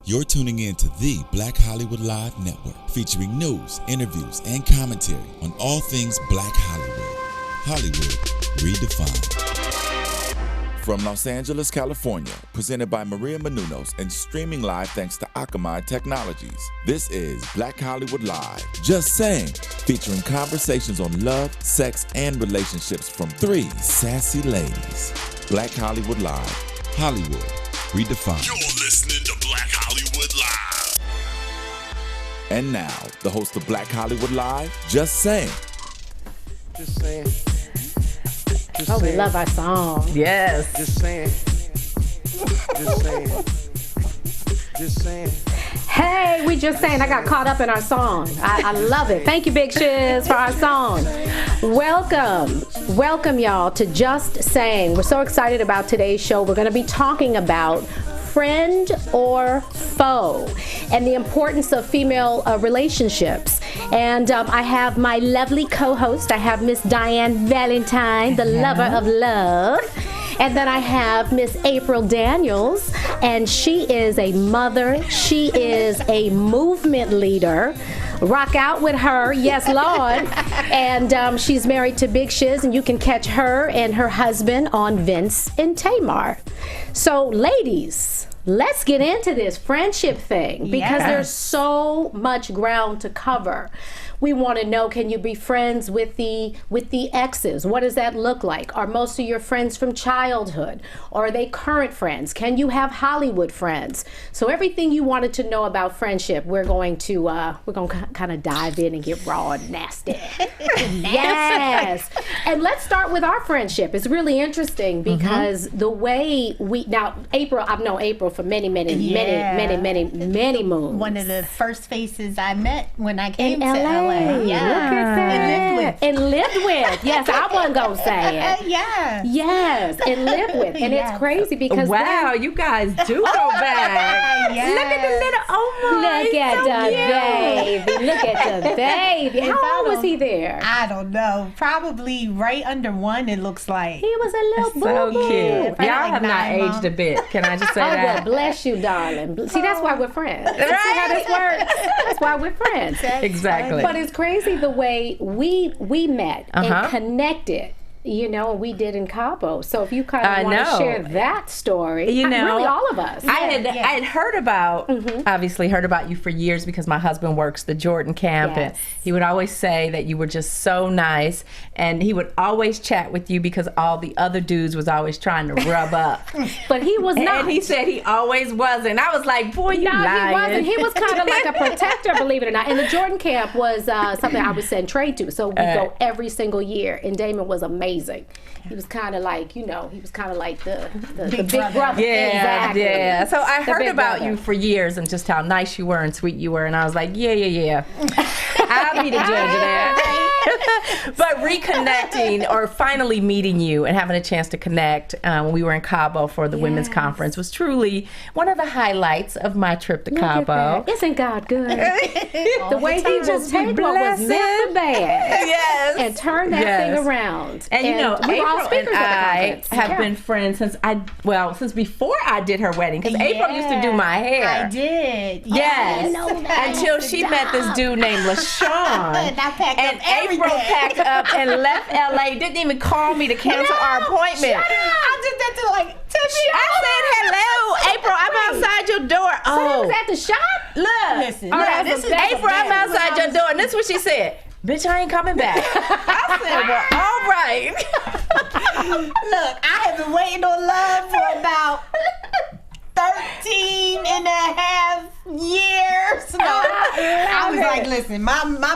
You're tuning in to the Black Hollywood Live Network, featuring news, interviews, and commentary on all things Black Hollywood. Hollywood redefined. From Los Angeles, California, presented by Maria Menounos and streaming live thanks to Akamai Technologies. This is Black Hollywood Live. Just saying, featuring conversations on love, sex, and relationships from three sassy ladies. Black Hollywood Live. Hollywood redefined. You're listening to Black Hollywood Live. And now, the host of Black Hollywood Live, Just Saying. Just saying. Just Oh, saying. we love our song. Yes. Just saying. Just saying. Just saying. Hey, we just saying, I got caught up in our song. I love it. Thank you, Big Shiz, for our song. Welcome, y'all, to Just Saying. We're so excited about today's show. We're going to be talking about friend or foe and the importance of female relationships. And I have my lovely co-host. I have Miss Diann Valentine, the lover of love. And then I have Miss April Daniels, and she is a mother. She is a movement leader. Rock out with her, yes, Lord. And she's married to Big Shiz, and you can catch her and her husband on Vince and Tamar. So, ladies, let's get into this friendship thing because there's so much ground to cover. We want to know, can you be friends with the exes? What does that look like? Are most of your friends from childhood? Or are they current friends? Can you have Hollywood friends? So everything you wanted to know about friendship, we're going to kind of dive in and get raw and nasty. Yes. And let's start with our friendship. It's really interesting because the way I've known April for many moons. One of the first faces I met when I came in to LA. LA. Look at that. And lived with. Yes, I wasn't going to say it. Yes, and lived with. And it's crazy because you guys do go back. Look at the little Look at the baby. Look at the baby. How old was he there? I don't know. Probably right under one, it looks like. He was a little So boo-boo. cute. Y'all have not aged a bit. Can I just say Oh, that? well, bless you, darling. See, that's why we're friends. See how this works? That's why we're friends. Exactly. But it's crazy the way we met and connected. You know, we did in Cabo. So if you kind of want to share that story, really all of us. I had heard about, obviously heard about you for years because my husband works the Jordan camp, and he would always say that you were just so nice, and he would always chat with you because all the other dudes was always trying to rub up. But he was not. And he said he always wasn't. I was like, boy, you lying. No, he wasn't. He was kind of like a protector, believe it or not. And the Jordan camp was something I would send trade to. So we go every single year, and Damon was amazing. He was kind of like, he was kind of like the big brother. Yeah, exactly. yeah. So I heard about brother. you for years and just how nice you were and sweet you were. And I was like, yeah. I'll be the judge of that. But reconnecting or finally meeting you and having a chance to connect when we were in Cabo for the women's conference was truly one of the highlights of my trip to Cabo. Isn't God good? The way he just take what was meant for bad and turn that thing around. And you know, we were all April and speakers at the I conference. have been friends since before I did her wedding, because April used to do my hair. I did. Yes. I Until she met this dude named LaShawn. And I packed And up everything. April packed up and left LA, didn't even call me to cancel our appointment. I did that to like 10 I said, hello, April, I'm outside your door. So it was at the shop? Look. Listen, This is April, I'm outside your door. And this is what she said. Bitch, I ain't coming back. I said, well, all right. Look, I have been waiting on love for about 13 and a half years. No, I was like, listen, my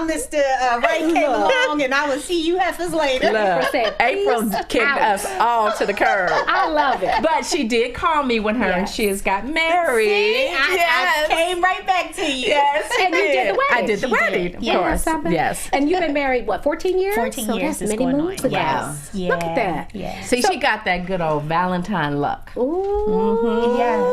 Mr. Ray came along, and I will see you heifers later. Look, April kicked us all to the curb. I love it. But she did call me when her and Shiz got married. See, I came right back to you. Yes, And you did the wedding. I did the wedding, of course. Yes. And you've been married, what, 14 years? 14 so years that's is many going moons on. ago. Yes. Look at that. Yeah. See, she got that good old Valentine luck. Ooh. Yes.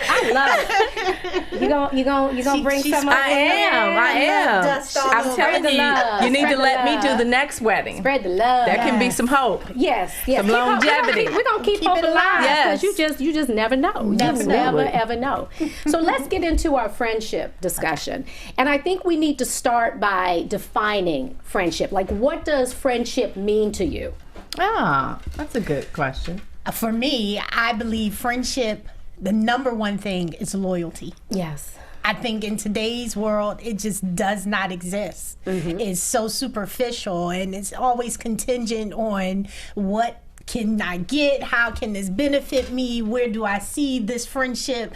I love it. You gonna bring some? I am. Dust all I'm over. telling Spread the you, love. you need Spread to the let me love. do the next wedding. Spread the love. There can be some hope. Yes. Some longevity. We're gonna keep hope it alive alive. because you just never know. You Never just know. never ever know. So let's get into our friendship discussion. And I think we need to start by defining friendship. Like, what does friendship mean to you? Ah, that's a good question. For me, I believe friendship, the number one thing is loyalty. Yes. I think in today's world, it just does not exist. It's so superficial and it's always contingent on what can I get? How can this benefit me? Where do I see this friendship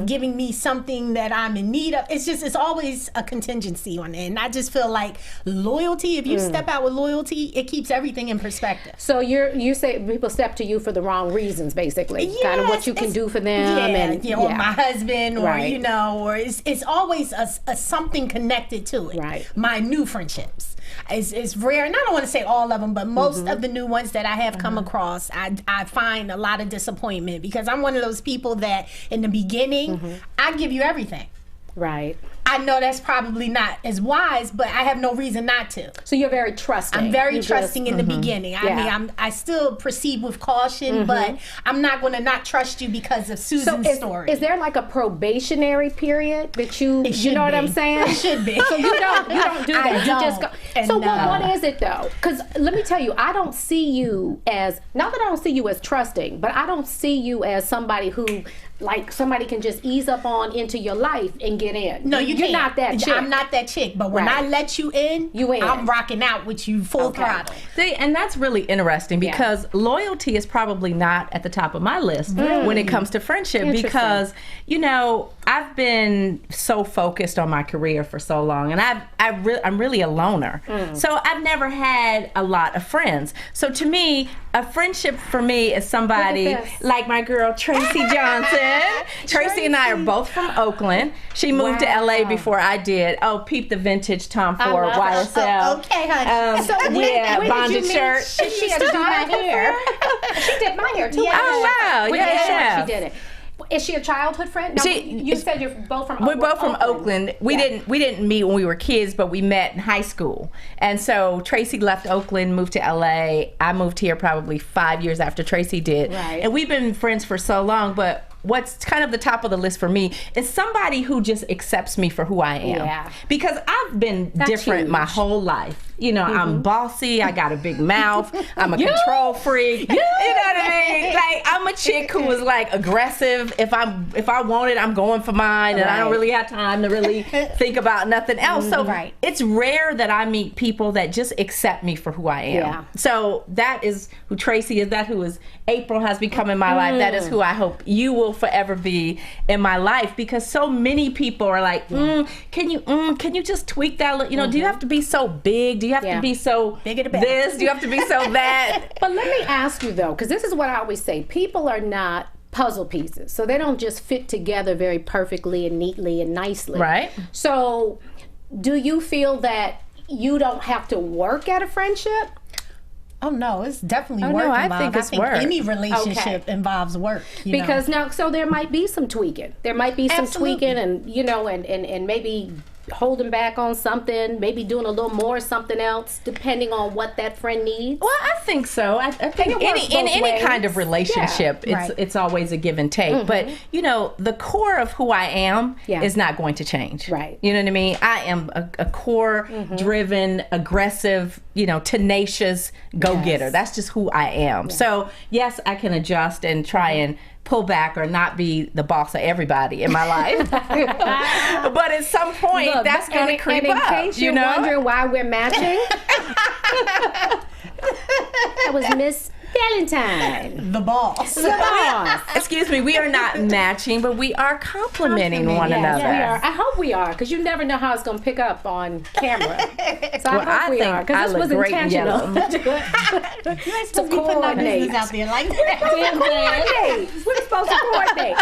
giving me something that I'm in need of? It's always a contingency on it. And I just feel like loyalty, if you step out with loyalty, it keeps everything in perspective. So you say people step to you for the wrong reasons, basically. Kind of what you can it's- do for them. or my husband, or Right. or it's always a something connected to it. Right. My new friendships is rare, and I don't want to say all of them, but most of the new ones that I have come across, I find a lot of disappointment because I'm one of those people that in the beginning I give you everything. Right. I know that's probably not as wise, but I have no reason not to. So you're very trusting. I'm very You trusting in the beginning. I Yeah. mean, I still proceed with caution, but I'm not going to not trust you because of So Susan's story. is there like a probationary period that you should know what be. I'm saying? It should be. So you don't do that. I You just go. don't. And So no. what is it though? Because let me tell you, I don't see you as, not that I don't see you as trusting, but I don't see you as somebody who, like, somebody can just ease up on into your life and get in. No, you're You're not that chick. I'm not that chick. But when Right. I let you in, You in. I'm rocking out with you full Okay. throttle. See, and that's really interesting because loyalty is probably not at the top of my list when it comes to friendship Interesting. because, I've been so focused on my career for so long and I'm really a loner. So I've never had a lot of friends. So to me, a friendship for me is somebody Look at this. like my girl Tracy Johnson. Tracy and I are both from Oakland. She moved to LA before I did. Oh, peep the vintage Tom Ford love it. YSL. Okay, honey. So when did you bonded meet? shirt. She used to do my hair. She did my hair too. Yeah. Oh, wow. With Yeah. the short, she did it. Is she a childhood friend? No, you said you're both from We're both from Oakland. We Yeah. didn't meet when we were kids, but we met in high school. And so Tracy left Oakland, moved to LA. I moved here probably 5 years after Tracy did. Right. And we've been friends for so long, but what's kind of the top of the list for me is somebody who just accepts me for who I am. Yeah. Because I've been That's different my huge. whole life. I'm bossy, I got a big mouth, I'm a control freak. You know what I mean? Like, I'm a chick who was like aggressive. If I want it, I'm going for mine, and I don't Right. really have time to really think about nothing else. So Right. it's rare that I meet people that just accept me for who I am. Yeah. So that is who Tracy is, that who is April has become in my life. That is who I hope you will forever be in my life, because so many people are like, can you just tweak that? Do you have to be so big? Do you have Yeah. to be so Bigger the better. this? Do you have to be so that? But let me ask you though, because this is what I always say: people are not puzzle pieces, so they don't just fit together very perfectly and neatly and nicely. Right. So, do you feel that you don't have to work at a friendship? Oh no, it's definitely Oh, work no, I involved. think it's work. Any relationship involves work. Because now, so there might be some tweaking. There might be some Absolutely. tweaking, and maybe holding back on something, maybe doing a little more something else, depending on what that friend needs. Well, I think so. I think it works in both any kind ways. of relationship, Yeah, right. it's always a give and take. But the core of who I am Yeah. is not going to change. Right. You know what I mean? I am a core driven, aggressive, tenacious go-getter. Yes. That's just who I am. So yes, I can adjust and try and pull back or not be the boss of everybody in my life. But at some point, Look, that's going to creep and in up. case you're wondering why we're matching, that was Miss Valentine. The boss. The boss. Excuse me, we are not matching, but we are complimenting one Yes, another. we are. I hope we are, because you never know how it's going to pick up on camera. So Well, I I hope we think are, because I this look was great in intentional. yellow. You're supposed to be putting our coordinate. business out there like that. We're supposed to coordinate.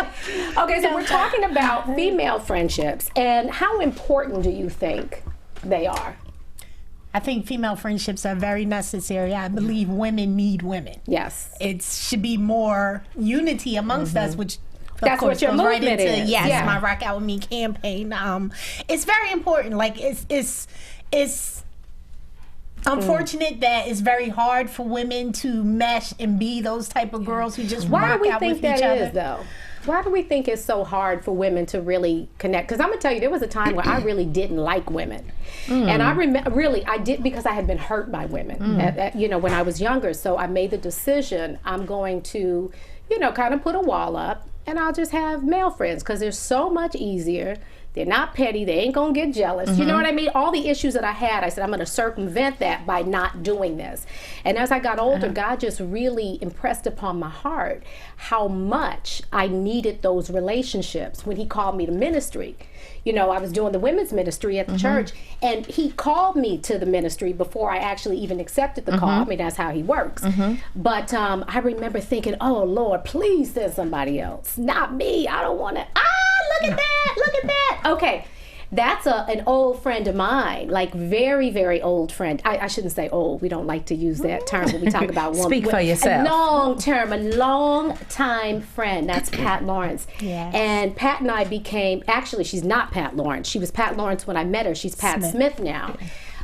Okay, so we're talking about female friendships, and how important do you think they are? I think female friendships are very necessary. I believe women need women. Yes. It should be more unity amongst us, which That's what your goes right movement into, is. Yes, Yeah. my Rock Out With Me campaign. It's very important. Like, it's unfortunate that it's very hard for women to mesh and be those type of girls who just Why rock do we out think with that each other. is, though? Why do we think it's so hard for women to really connect? Because I'm gonna tell you, there was a time where I really didn't like women, and I remember really I did because I had been hurt by women, when I was younger. So I made the decision I'm going to, kind of put a wall up, and I'll just have male friends because they're so much easier. They're not petty. They ain't gonna get jealous. You know what I mean? All the issues that I had, I said, I'm gonna circumvent that by not doing this. And as I got older, God just really impressed upon my heart how much I needed those relationships when he called me to ministry. I was doing the women's ministry at the church, and he called me to the ministry before I actually even accepted the call. I mean, that's how he works. But I remember thinking, oh, Lord, please send somebody else. Not me. I don't want to. Look at that. Look at that. Okay. That's an old friend of mine, like very, very old friend. I shouldn't say old. We don't like to use that term when we talk about women. Speak for yourself. A long time friend. That's Pat Lawrence. Yes. And Pat and I became, actually, she's not Pat Lawrence. She was Pat Lawrence when I met her. She's Pat Smith now.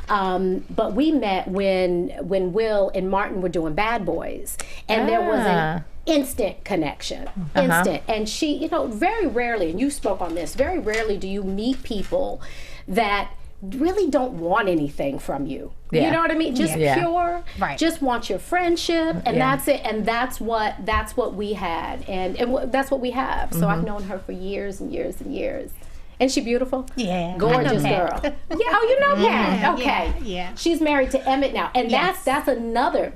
But we met when Will and Martin were doing Bad Boys. And there was an instant connection. Instant. And she, very rarely, and you spoke on this, very rarely do you meet people that really don't want anything from you. Yeah. You know what I mean? Just pure, Right. just want your friendship, and that's it. And that's what we had, and that's what we have. So I've known her for years and years and years. And she beautiful? Yeah. Gorgeous I know girl. Pat. Oh, you know Pat. Okay. Yeah. She's married to Emmett now. And Yes. that's another,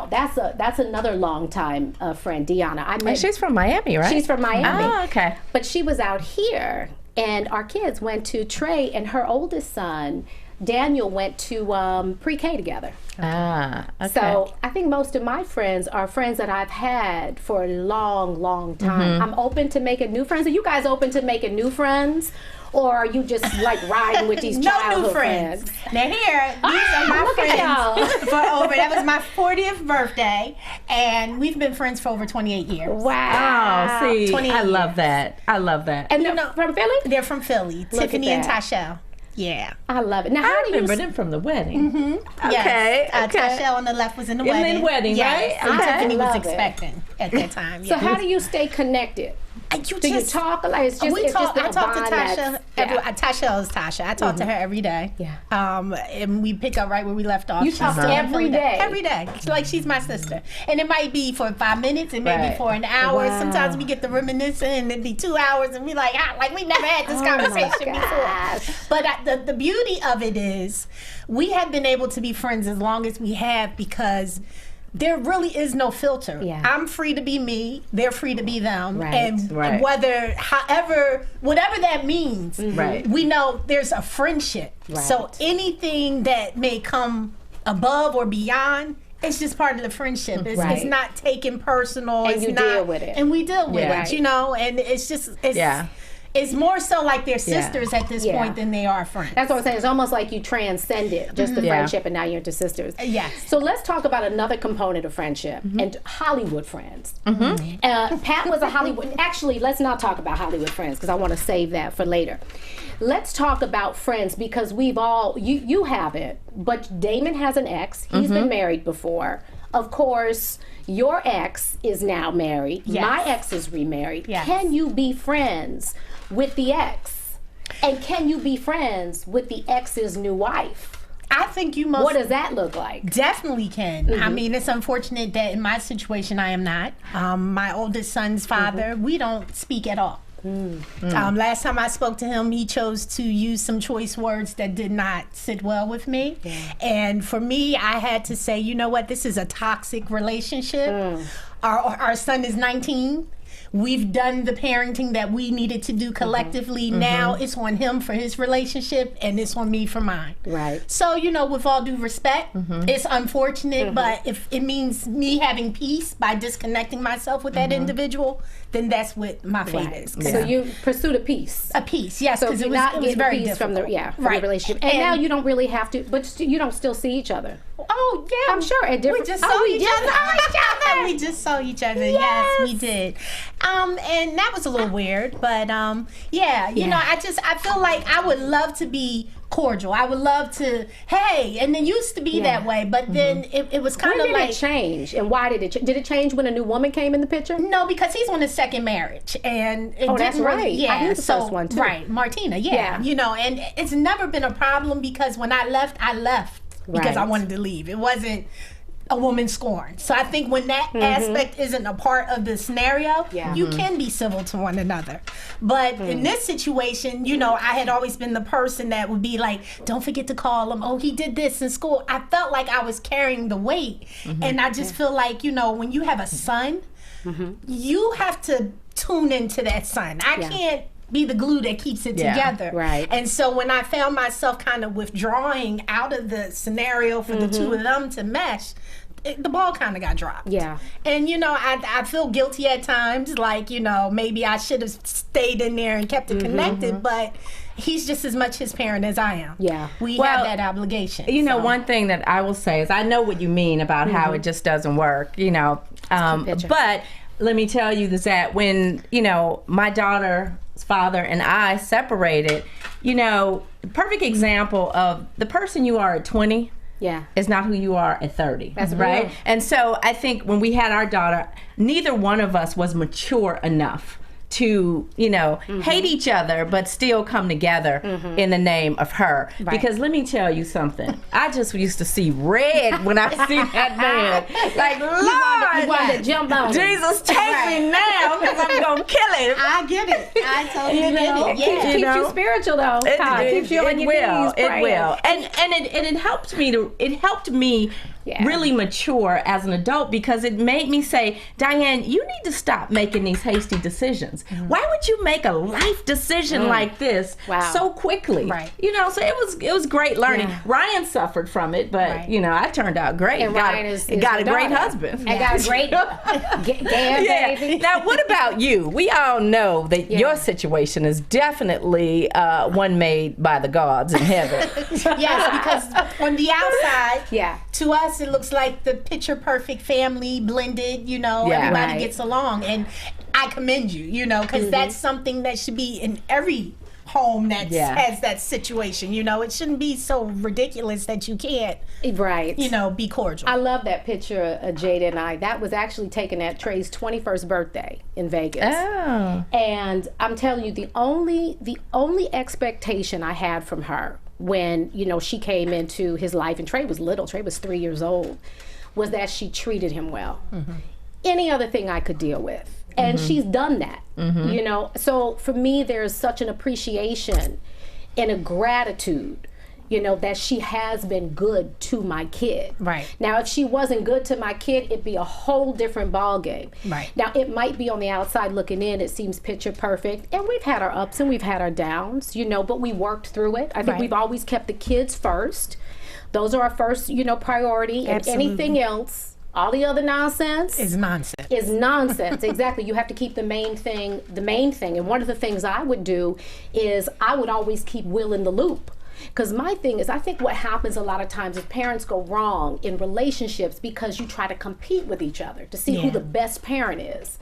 that's another long time friend, Deanna. I met, And she's from Miami, right? she's from Miami. Oh, okay. But she was out here, and our kids went to Trey, and her oldest son, Daniel, went to pre-K together. Okay. So I think most of my friends are friends that I've had for a long, long time. I'm open to making new friends. Are you guys open to making new friends? Or are you just like riding with these No childhood new friends. Now here, these are my look at y'all. friends that was my 40th birthday, and we've been friends for over 28 years. Wow. Oh, see, 28 I love years. that. I love that. And they're from Philly? They're from Philly, Look at Tiffany and that. Tashelle. Yeah. I love it. Now, how I do you remember them from the wedding. Yes. Okay. Tashelle on the left was in the In the wedding. wedding, yes. right? And Okay. Tiffany was Love it. expecting at that time. So yes. how do you stay connected? Do you talk? Like it's just, We it's talk. just I a talk to bond Tasha. that's- Tasha is Tasha. I talk to her every day. Yeah. And we pick up right where we left off. You She's talk still in every Philadelphia. day? Every day. It's like she's my sister. And it might be for 5 minutes, and maybe Right. for an hour. Wow. Sometimes we get the reminiscing, and it'd be 2 hours, and we like we never had this Oh my conversation before. gosh. But the beauty of it is, we have been able to be friends as long as we have because there really is no filter. Yeah. I'm free to be me. They're free to be them. Right. And Right. whatever that means, Right. we know there's a friendship. Right. So anything that may come above or beyond, it's just part of the friendship. It's Right. not taken personal. And it's you not, deal with it. And we deal with Yeah. it, and it's just, Yeah. it's more so like they're sisters at this Yeah. point than they are friends. That's what I'm saying. It's almost like you transcended just the Yeah. friendship, and now you're into sisters. Yes. So let's talk about another component of friendship and Hollywood friends. Pat was a Hollywood. Actually, let's not talk about Hollywood friends because I want to save that for later. Let's talk about friends because we've all you haven't, but Damon has an ex. He's been married before. Of course, your ex is now married. Yes. My ex is remarried. Yes. Can you be friends with the ex? And can you be friends with the ex's new wife? I think you most What does that look like? definitely can. I mean, it's unfortunate that in my situation I am not. My oldest son's father, we don't speak at all. Last time I spoke to him, he chose to use some choice words that did not sit well with me. And for me, I had to say, you know what, this is a toxic relationship. Our son is 19. We've done the parenting that we needed to do collectively. Now it's on him for his relationship, and it's on me for mine. Right. So, with all due respect, it's unfortunate, but if it means me having peace by disconnecting myself with that individual, then that's what my fate is. So you pursued a peace. A peace, yes, So because if it you're not was getting very peace difficult. from the relationship, and now you don't really have to, but you don't still see each other. Oh yeah, I'm sure at different. We just saw each other. We just saw each other. Yes, we Yes. did. And that was a little weird, but yeah, you know, I feel like I would love to be cordial. I would love to, hey, and it used to be that way, but then it was kind When of did like it change, and why did it? Did it change when a new woman came in the picture? no, because he's on his second marriage, and it Oh, that's didn't really- right. Yeah, I knew the first one, too. Right, Martina. Yeah, Yeah. you know, and it's never been a problem because when I left because I Right. wanted to leave. It wasn't a woman scorned. So I think when that aspect isn't a part of the scenario, Yeah. you can be civil to one another. But in this situation, you know, I had always been the person that would be like, don't forget to call him. Oh, he did this in school. I felt like I was carrying the weight. And I just feel like, you know, when you have a son, you have to tune into that son. I can't be the glue that keeps it together. Right. And so when I found myself kind of withdrawing out of the scenario for the two of them to mesh, the ball kind of got dropped. Yeah. And, you know, I feel guilty at times, like, you know, maybe I should have stayed in there and kept it connected, but he's just as much his parent as I am. Yeah. We Well, have that obligation. You know, so. one thing that I will say is I know what you mean about how it just doesn't work, you know. picture. But let me tell you this, that when, you know, my daughter's father and I separated, you know, perfect example of the person you are at 20 Yeah. is not who you are at 30. That's right. real. And so I think when we had our daughter, neither one of us was mature enough to, you know, hate each other, but still come together in the name of her. Because let me tell you something. I just used to see red when I see that man. Like, Lord, You wanted to jump on him. Jesus, take me now because I'm going to kill him. I get it. I totally You know, get it. Yeah. Keeps know? you spiritual though. Todd. Keeps you on your knees It praying. will. And it helped me Yeah. really mature as an adult because it made me say, Diane, you need to stop making these hasty decisions. Why would you make a life decision like this so quickly? Right. You know, so it was great learning. Yeah. Ryan suffered from it, but Right. you know, I turned out great. And Ryan is got a your great daughter. husband. I got a great gay baby. Now, what about you? We all know that your situation is definitely one made by the gods in heaven. Yes, because on the outside, Yeah. to us it looks like the picture perfect family blended, you know, Yeah. everybody Right. gets along, and I commend you, you know, because that's something that should be in every home that has that situation, you know. It shouldn't be so ridiculous that you can't, Right. you know, be cordial. I love that picture of Jada and I. That was actually taken at Trey's 21st birthday in Vegas. Oh. And I'm telling you, the only expectation I had from her when, you know, she came into his life, and Trey was little, Trey was 3 years old, was that she treated him well. Any other thing I could deal with. And she's done that, you know. So for me, there's such an appreciation and a gratitude, you know, that she has been good to my kid. Right. Now, if she wasn't good to my kid, it'd be a whole different ball game. Right. Now, it might be on the outside looking in, it seems picture perfect, and we've had our ups and we've had our downs, you know, but we worked through it. I think Right. we've always kept the kids first. Those are our first, you know, priority. And Absolutely. anything else, all the other nonsense It's nonsense. is nonsense. Exactly. You have to keep the main thing the main thing. And one of the things I would do is I would always keep Will in the loop. Because my thing is, I think what happens a lot of times is parents go wrong in relationships because you try to compete with each other to see who the best parent is.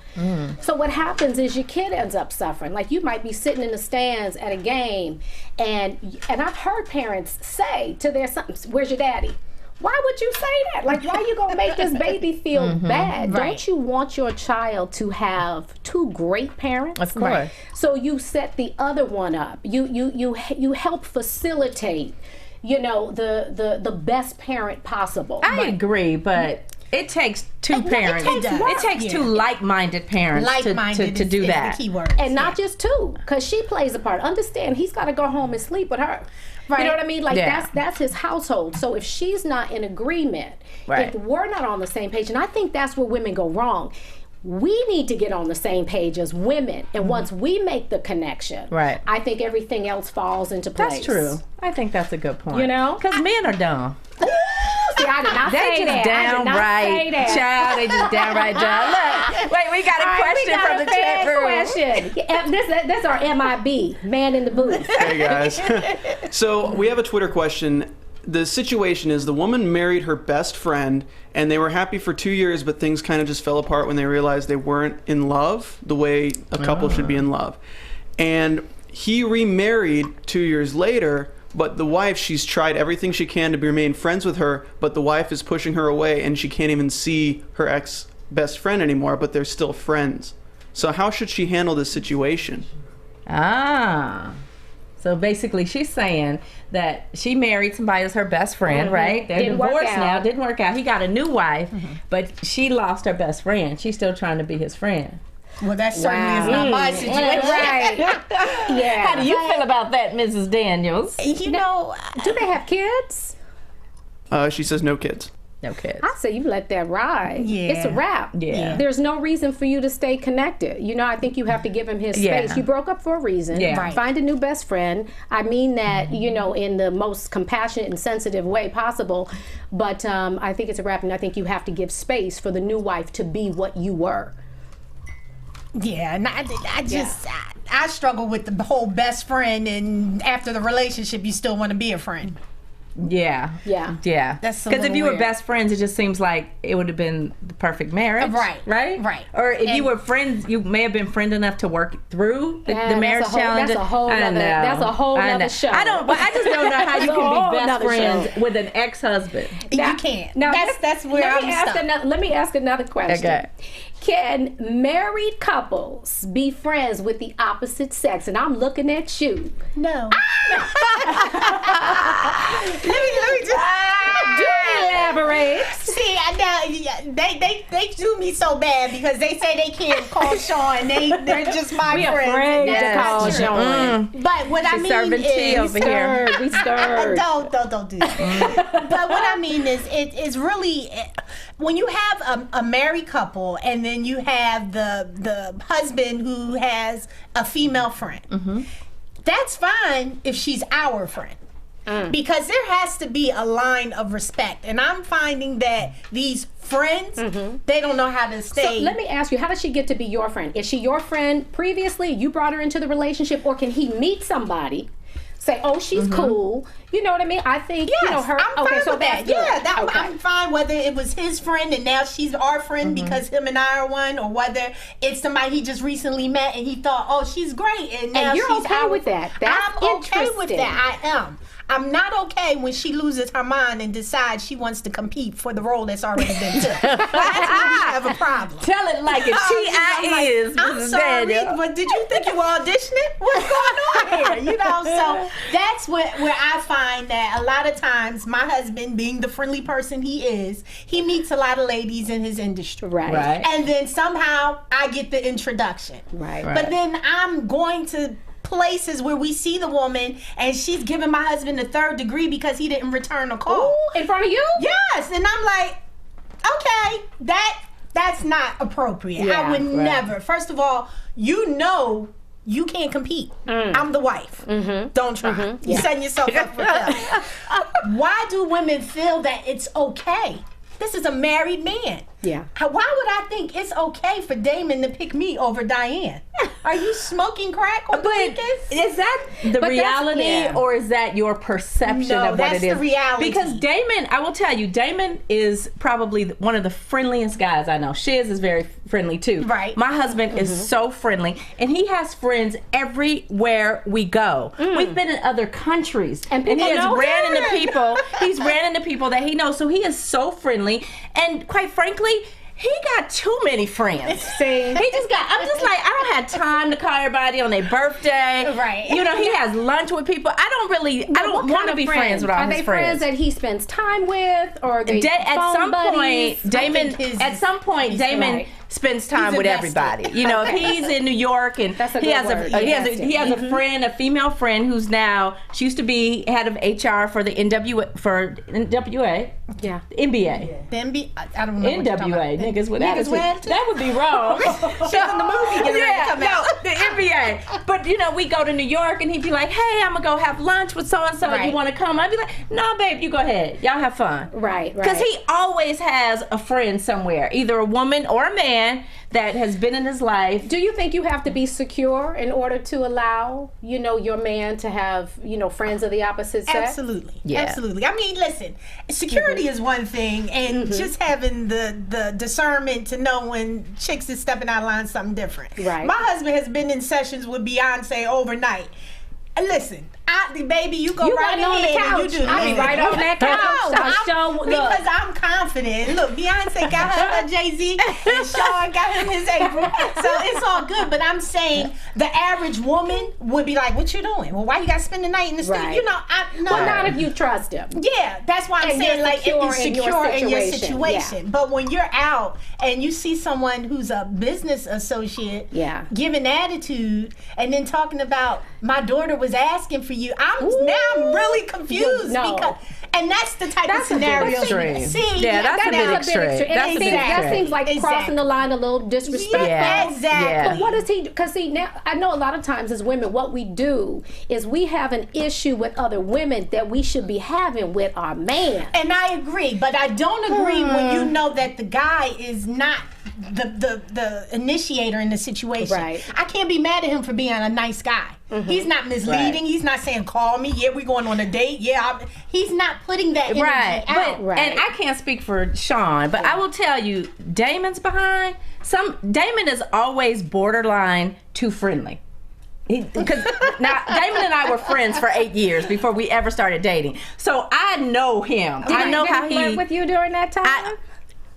So what happens is your kid ends up suffering. Like, you might be sitting in the stands at a game, and I've heard parents say to their sons, "Where's your daddy?" Why would you say that? Like, why are you gonna make this baby feel bad? Right. Don't you want your child to have two great parents? Of course. So you set the other one up. You help facilitate, you know, the best parent possible. I agree, but it takes two parents. It takes two like-minded parents Like-minded to do is that. the key word. And not just two, because she plays a part. Understand, he's got to go home and sleep with her. You Right. know what I mean? Like, Yeah. that's his household. So if she's not in agreement, Right. if we're not on the same page, and I think that's where women go wrong. We need to get on the same page as women, and once we make the connection, Right. I think everything else falls into place. That's true. I think that's a good point. You know? Because men are dumb. See, I did not They say just that. I did not say downright, that. child, they just downright dumb. Look, wait, we got a All right, we question got from a the chat fan room. question. This is our MIB, man in the booth. Hey guys. So we have a Twitter question. the situation is the woman married her best friend, and they were happy for 2 years, but things kind of just fell apart when they realized they weren't in love the way a couple should be in love. And he remarried 2 years later, but the wife, she's tried everything she can to remain friends with her, but the wife is pushing her away, and she can't even see her ex-best friend anymore, but they're still friends. So how should she handle this situation? So basically, she's saying that she married somebody as her best friend, right? They're divorced now. Didn't work out. He got a new wife, but she lost her best friend. She's still trying to be his friend. Well, that certainly is not my situation. Right. Yeah. How do you feel about that, Mrs. Daniels? You know, Do they have kids? She says no kids. No kids. I say you let that ride. Yeah. It's a wrap. Yeah. There's no reason for you to stay connected. You know, I think you have to give him his Yeah. space. You broke up for a reason. Yeah. Right. Find a new best friend. I mean that, you know, in the most compassionate and sensitive way possible. But I think it's a wrap, and I think you have to give space for the new wife to be what you were. yeah, and I struggle with the whole best friend, and after the relationship, you still want to be a friend. Yeah. Yeah. That's a because if little you were weird. best friends, it just seems like it would have been the perfect marriage. Right. Right. Or if you were friends, you may have been friend enough to work through the marriage challenge. That's a whole nother show. I just don't know how you That's a can whole be best nother friends show. with an ex-husband. You can't. Now That's where I'm stuck. Let me ask another question. Okay. Can married couples be friends with the opposite sex? And I'm looking at you. No. Let me just do elaborate. See, they do me so bad because they say they can't call Sean. They're just my We friends. afraid That's to not call true. Sean. But what I She's mean serving tea is, over here. We stirred. don't do that. But what I mean is, it's really when you have a married couple and then you have the husband who has a female friend. That's fine if she's our friend. Because there has to be a line of respect, and I'm finding that these friends, they don't know how to stay. So let me ask you, how does she get to be your friend? Is she your friend previously? You brought her into the relationship, or can he meet somebody, say, "Oh, she's cool"? You know what I mean? I think Yes, you know her. I'm fine with that. good. Yeah, Okay. I'm fine whether it was his friend and now she's our friend because him and I are one, or whether it's somebody he just recently met and he thought, "Oh, she's great," and now you're she's okay our. with that. That's I'm okay with interesting. that. I am. I'm not okay when she loses her mind and decides she wants to compete for the role that's already been took. That's when we have a problem. Tell it like it is, I'm Mrs. sorry, Daniel. but did you think you were auditioning? What's going on here? You know, so that's where I find that a lot of times my husband, being the friendly person he is, he meets a lot of ladies in his industry. Right. And then somehow I get the introduction. Right. But then I'm going to places where we see the woman and she's giving my husband a third degree because he didn't return a call. Ooh, in front of you? Yes, and I'm like, okay, that's not appropriate. Yeah, I would right. never. First of all, you know you can't compete. I'm the wife. Don't try. You're setting yourself up for failure. Why do women feel that it's okay? This is a married man. Yeah. Why would I think it's okay for Damon to pick me over Diane? Are you smoking crack on the But weekends? is that the that's- reality, yeah. or is that your perception No, of what that's it is? the reality. Because Damon, I will tell you, Damon is probably one of the friendliest guys I know. Shiz is very friendly too. Right. My husband is so friendly, and he has friends everywhere we go. We've been in other countries, And he people has know ran him. into people. He's ran into people that he knows, so he is so friendly. And quite frankly, he got too many friends. See? I'm just like, I don't have time to call everybody on their birthday. Right. You know, he has lunch with people. I don't want to be friends with all Are his they friends. that he spends time with, or are they At phone some buddies? point, Damon. think At some point, he's Damon right. spends time He's with invested. everybody. You know, if he's in New York and That's a he good has word, he has invested. a friend, a female friend who's now she used to be head of HR for the NWA, Yeah. NBA. I don't know. what you're talking NWA, about. niggas with Niggas attitude. with attitude? That would be wrong. She's in the movie getting ready to come out. The NBA. But you know, we go to New York and he'd be like, "Hey, I'm gonna go have lunch with so and so. Right. You want to come?" I'd be like, "No, babe, you go ahead. Y'all have fun." Right. Because he always has a friend somewhere, either a woman or a man. man that has been in his life. Do you think you have to be secure in order to allow, your man to have, friends of the opposite sex? Absolutely. Yeah. Absolutely. I mean, listen, security is one thing, and just having the discernment to know when chicks is stepping out of line, something different. Right. My husband has been in sessions with Beyonce overnight. And listen, baby, you go right on the ahead couch. and you do I be right on that couch. Because I'm confident. Look, Beyonce got her Jay-Z, and Sean got him his April. So it's all good. But I'm saying the average woman would be like, "What you doing? Well, why you got to spend the night in the studio?" Right. No. Well, not if you trust him. Yeah, that's why I'm And saying you're like secure it's in your secure in your situation. situation. Yeah. But when you're out and you see someone who's a business associate, giving attitude, and then talking about my daughter was asking for you, I'm really confused because. And that's the type of scenario. See, that's a bit extreme. That seems like crossing the line a little disrespectful. Yeah, exactly. But what is he? Because see, now I know a lot of times as women, what we do is we have an issue with other women that we should be having with our man. And I agree, but I don't agree when you know that the guy is not the initiator in the situation. Right. I can't be mad at him for being a nice guy. He's not misleading. Right. He's not saying, call me. Yeah, we're going on a date. Yeah, he's not putting that energy out. And I can't speak for Sean, but I will tell you, Damon's behind. Damon is always borderline too friendly. Because now Damon and I were friends for 8 years before we ever started dating, so I know him. I know how he flirt with you during that time.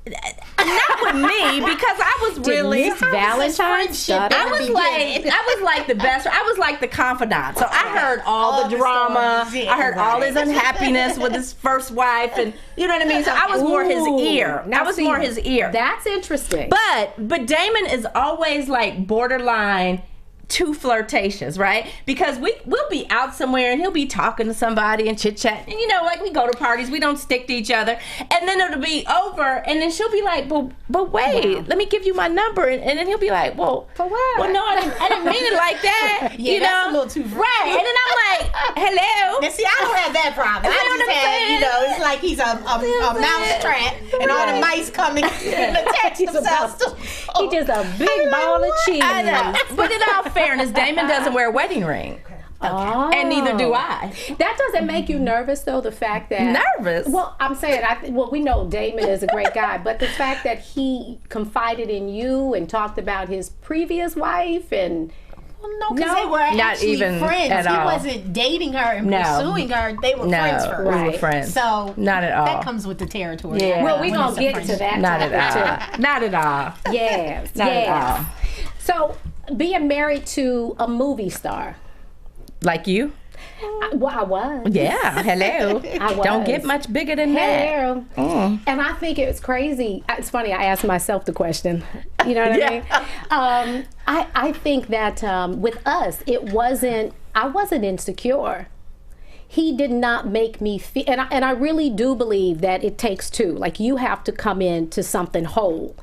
Not with me, because I was really Valentine. I was like the best. I was like the confidant. So I heard all the drama. Stories, I heard all his unhappiness with his first wife, and you know what I mean. So I was more his ear. More his ear. That's interesting. But Damon is always like borderline too flirtatious, right? Because we'll be out somewhere and he'll be talking to somebody and chit chat, and like we go to parties, we don't stick to each other, and then it'll be over, and then she'll be like, but wait, let me give you my number, and then he'll be like, well, for what? Well, no, I didn't mean it like that. That's a little too right? And then I'm like, hello. Now, see, I don't have that problem. I just have, it's like he's a mouse trap, and all the mice come and attach themselves to. He's just a big ball of cheese. I know. But in all fairness, Damon doesn't wear a wedding ring. Oh. And neither do I. That doesn't make you nervous, though, the fact that... Nervous? Well, I'm saying, we know Damon is a great guy, but the fact that he confided in you and talked about his previous wife and... No, because they were actually friends. At all. He wasn't dating her and pursuing her. They were friends first. We were friends. So not at all. That comes with the territory. Yeah. Well, we're going to get to that. Not at all. Not at all. Yes. Not at all. So, being married to a movie star. Like you? I was. Yeah, hello. I was. Don't get much bigger than that. And I think it's crazy. It's funny, I asked myself the question. You know what I mean? I think that with us, I wasn't insecure. He did not make me feel, and I really do believe that it takes two. Like, you have to come into something whole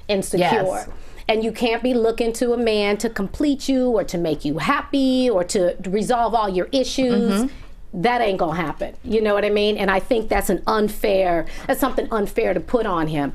and secure. Yes. And you can't be looking to a man to complete you or to make you happy or to resolve all your issues. That ain't gonna happen. You know what I mean? And I think that's something unfair to put on him.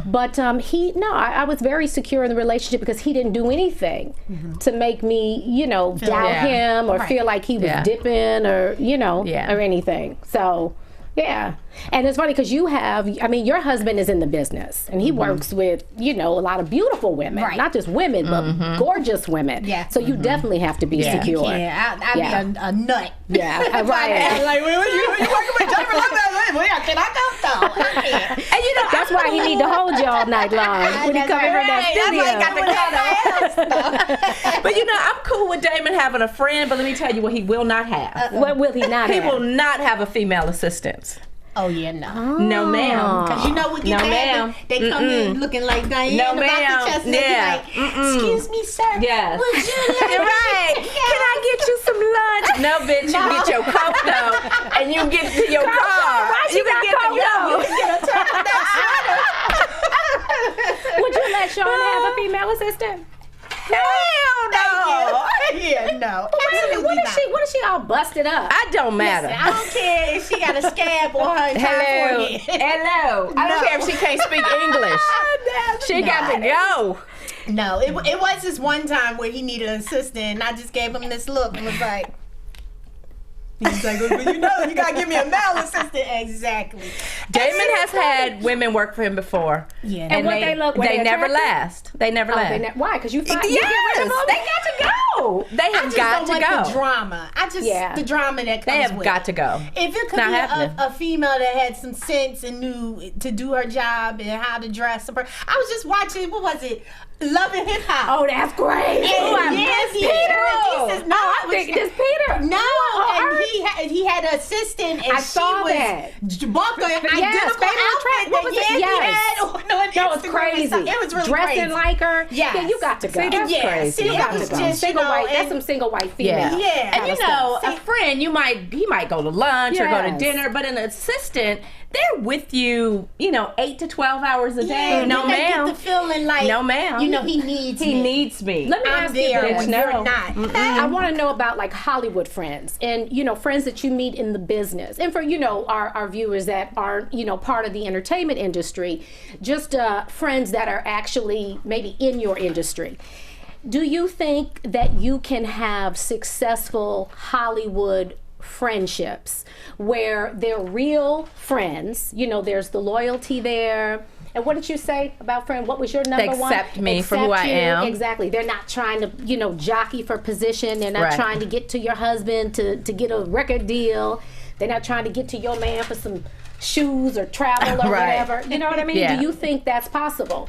But I was very secure in the relationship because he didn't do anything to make me, doubt him or feel like he was dipping or, or anything. So, yeah. And it's funny because your husband is in the business and he works with, a lot of beautiful women, not just women, but gorgeous women. Yeah. So you definitely have to be secure. Yeah, I'd be a nut. Yeah, right. Like, you working with Jennifer Lopez? Can I go? No, I can't. And that's why he need to hold you all night long when he come in that studio. But I'm cool with Damon having a friend, but let me tell you what he will not have. What will he not have? He will not have a female assistant. Oh, yeah, no. No, ma'am. Because what gets happened, they come in looking like Diane about the chest and they like, excuse me, sir. Yes. Would you like right. Can I get you some lunch? No, bitch, you get your coat though, and you get to your car. You can get to your Would you let Sean have a female assistant? Hell Yeah, no. What is she all busted up? I don't matter. Listen, I don't care if she got a scab on her entire forehead. Hello. I don't care if she can't speak English. She got to go. No, it was this one time where he needed an assistant, and I just gave him this look and was like, he's like, well, you know, you gotta give me a male assistant. Exactly. Damon has had women work for him before. Yeah. And what they look, were they they never attractive? last. They never last. Why? Because you Yes, get rid of them? they got to go. They I have just got don't to like go. the drama. The drama that comes They have with got it. to go. If it could Not be happening. a female that had some sense and knew to do her job and how to dress, I was just watching. What was it? Love and Hip Hop. Oh, that's great. I'm thinking this Peter. And he had an assistant, and I she saw was that. bucking identical outfit What was it? he Yes. had on That was Instagram. crazy. It was really Dressing crazy. like her. Yes. Yeah, you got to go. See, that's crazy. See, You it got was to go. just, Single white. That's and- some single white female. Yeah. And you kinda know, stuff. a friend, he might go to lunch or go to Yes. dinner, but an assistant, they're with you, 8 to 12 hours a day. Yeah, No, then they ma'am. get the feeling like, No, ma'am. you know, he needs He me. needs me. Let me I'm ask you there this. when No. you're not. I want to know about like Hollywood friends and friends that you meet in the business, and for our viewers that aren't part of the entertainment industry, just friends that are actually maybe in your industry. Do you think that you can have successful Hollywood friendships where they're real friends? There's the loyalty there. And what did you say about friend? What was your number They one? accept me for who I am. Exactly. They're not trying to, jockey for position. They're not Right. trying to get to your husband to get a record deal. They're not trying to get to your man for some shoes or travel or Right. whatever. You know what I mean? Yeah. Do you think that's possible?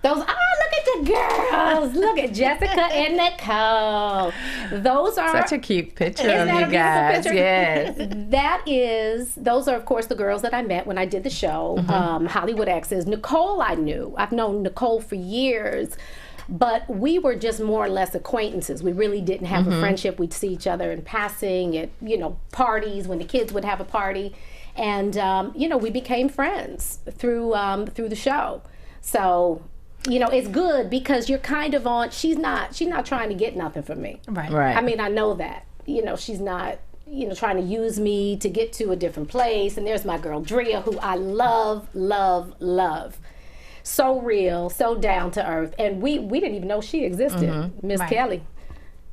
Look at the girls. Look at Jessica and Nicole. Those are Such a cute picture Isn't of that you a beautiful guys. picture? Yes. Those are of course the girls that I met when I did the show, Hollywood Exes. Nicole I knew. I've known Nicole for years, but we were just more or less acquaintances. We really didn't have a friendship. We'd see each other in passing at, parties when the kids would have a party. And, we became friends through the show. So, it's good because you're kind of on, she's not trying to get nothing from me. Right. Right. I mean, I know that. She's not, trying to use me to get to a different place. And there's my girl, Drea, who I love, love, love. So real, so down to earth. And we didn't even know she existed, Miss Right. Kelly.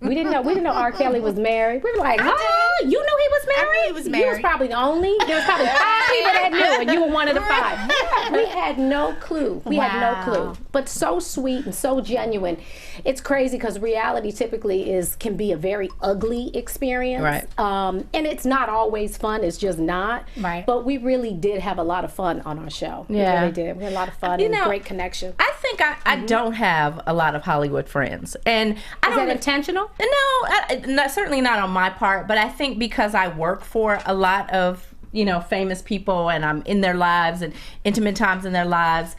We didn't know R. Kelly was married. We were like, oh, you knew he was married? I knew he was You married. was probably the only. There was probably 5 people that knew, and you were one of the 5. We had no clue. We had no clue. But so sweet and so genuine. It's crazy because reality typically can be a very ugly experience. Right. And it's not always fun. It's just not. Right. But we really did have a lot of fun on our show. Yeah. We really did. We had a lot of fun and great connection. I think I don't have a lot of Hollywood friends. And I Is don't that intentional? No, certainly not on my part, but I think because I work for a lot of, famous people and I'm in their lives and intimate times in their lives,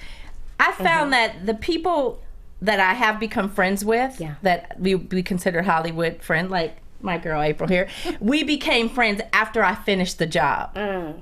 I found that the people that I have become friends with, that we consider Hollywood friend, like my girl April here, we became friends after I finished the job,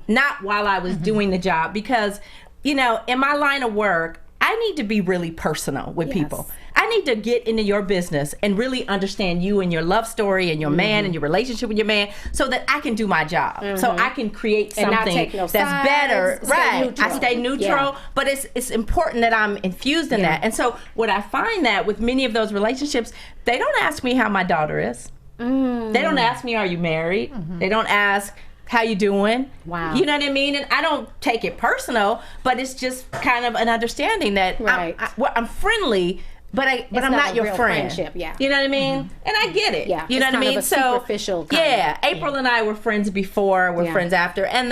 not while I was doing the job, because, in my line of work, I need to be really personal with people. I need to get into your business and really understand you and your love story and your man and your relationship with your man so that I can do my job. So I can create And not something take no that's sides, better. stay Right. neutral. I stay neutral, Yeah. but it's important that I'm infused in that. And so what I find that with many of those relationships, they don't ask me how my daughter is. They don't ask me, are you married? They don't ask, how you doing? Wow. You know what I mean? And I don't take it personal, but it's just kind of an understanding that Right. I'm friendly, but I'm not not a your real friend. friendship, yeah. You know what I mean? And I get it. Yeah, You know it's what I kind of mean? a superficial kind yeah, of- April and I were friends before, we're Yeah. friends after. And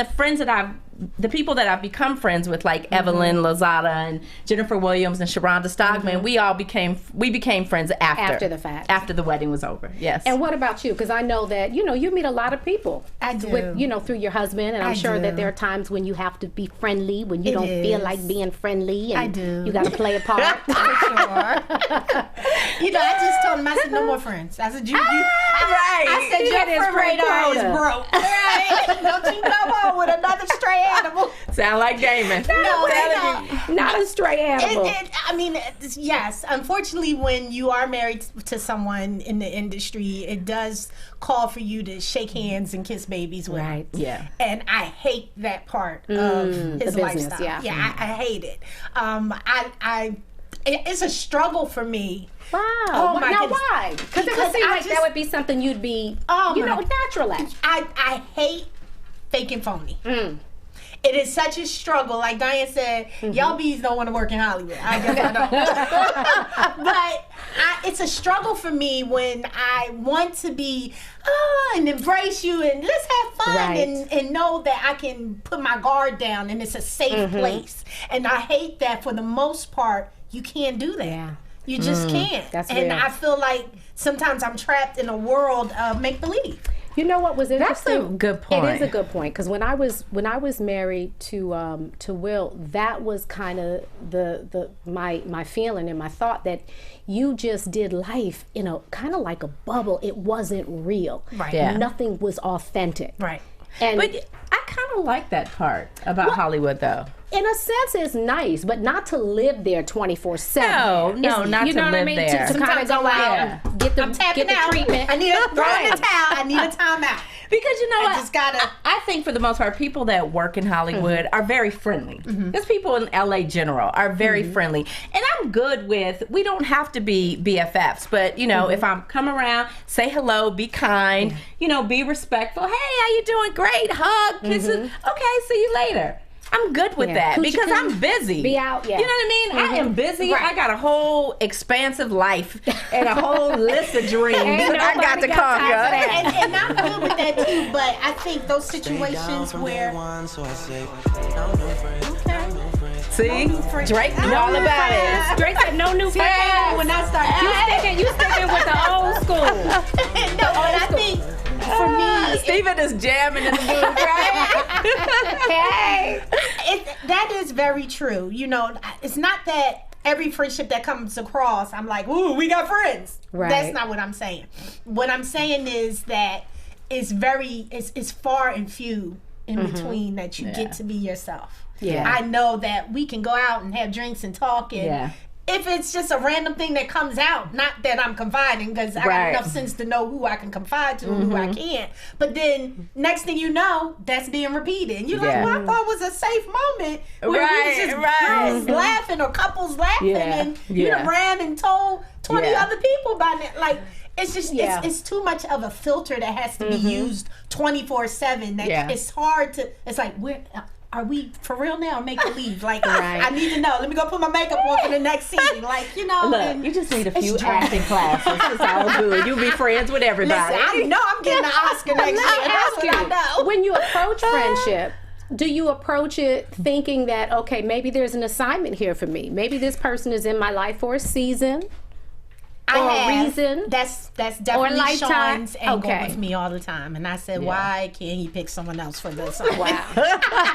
the people that I've become friends with, like Evelyn Lozada and Jennifer Williams and Sharonda Stockman, we became friends After the fact. After the wedding was over. Yes. And what about you? Because I know that you meet a lot of people. I do. With through your husband, and I'm I sure that do. there are times when you have to be friendly, when you It don't feel is. like being friendly, and I do. you got to play a part. Sure. I just told him, I said, no more friends. I said, I said, your refrigerator is broke. Right? Don't you come on with another stray animal. Sound like gaming. Not a stray animal. I mean, yes. Unfortunately, when you are married to someone in the industry, it does call for you to shake hands and kiss babies with. Right. Yeah. And I hate that part of his business, lifestyle. yeah. I hate it. It's a struggle for me. Wow. Oh my now goodness. why? Because it would Because seem I like that just- would be something you'd be, natural at. I hate fake and phony. It is such a struggle. Like Diann said, y'all bees don't want to work in Hollywood. I guess I don't. But it's a struggle for me when I want to be and embrace you and let's have fun Right. and know that I can put my guard down and it's a safe place. And I hate that for the most part, you can't do that. Yeah. You just can't. That's and real. I feel like sometimes I'm trapped in a world of make-believe. You know what was interesting? That's a good point. It is a good point because when I was married to Will, that was kind of my feeling and my thought that you just did life in a kind of like a bubble. It wasn't real. Right. Yeah. Nothing was authentic. Right. And But I kind of like that part about Hollywood, though. in a sense, it's nice, but not to live there 24/7. No, not you to know what I live mean? there. To kind of Sometimes go I'm like, out, and get the I'm tapping get the out. treatment. I need a throw in the Right. towel. I need a timeout. Because you know I what? just gotta- I think for the most part, people that work in Hollywood are very friendly. Because people in LA general are very friendly. And I'm good with, we don't have to be BFFs, but you know, if I'm come around, say hello, be kind, you know, be respectful. Hey, how you doing? Great. Hug, kisses. Okay, see you later. I'm good with Yeah. that Coochie because I'm coochie. busy. Be out, yeah. You know what I mean? I am busy. Right. I got a whole expansive life and a whole list of dreams Ain't I got nobody to got time for conquer. that. And I'm good with that too, but I think those situations where See? Drake knew all about it. Drake said no new friends. when I start You sticking with the old school. no, but I think for me, Steven is jamming in the booth, right? Hey. that is very true. You know, it's not that every friendship that comes across, I'm like, ooh, we got friends. Right. That's not what I'm saying. What I'm saying is that it's far and few in between that you get to be yourself. Yeah. I know that we can go out and have drinks and talk and Yeah. if it's just a random thing that comes out, not that I'm confiding because I Right. got enough sense to know who I can confide to and who I can't. But then next thing you know, that's being repeated. And you're Yeah. like, well, I thought it was a safe moment where we Right, was just right. girls laughing or couples laughing Yeah, and you yeah. done ran and told 20 Yeah. other people by that. Like, it's just, Yeah. it's too much of a filter that has to be used 24/7 that Yeah. it's hard to, it's like, are we for real now or make believe? Like, Right. I need to know. Let me go put my makeup on for the next scene. Like, you know. Look, and you just need a it's few drama. acting classes. It's all good. You'll be friends with everybody. Listen, I know I'm getting an Oscar next year. That's what I know. When you approach friendship, do you approach it thinking that, okay, maybe there's an assignment here for me? Maybe this person is in my life for a season or a reason? That's definitely lifetime? Sean's angle Okay. with me all the time. And I said, why can't he pick someone else for this? Wow.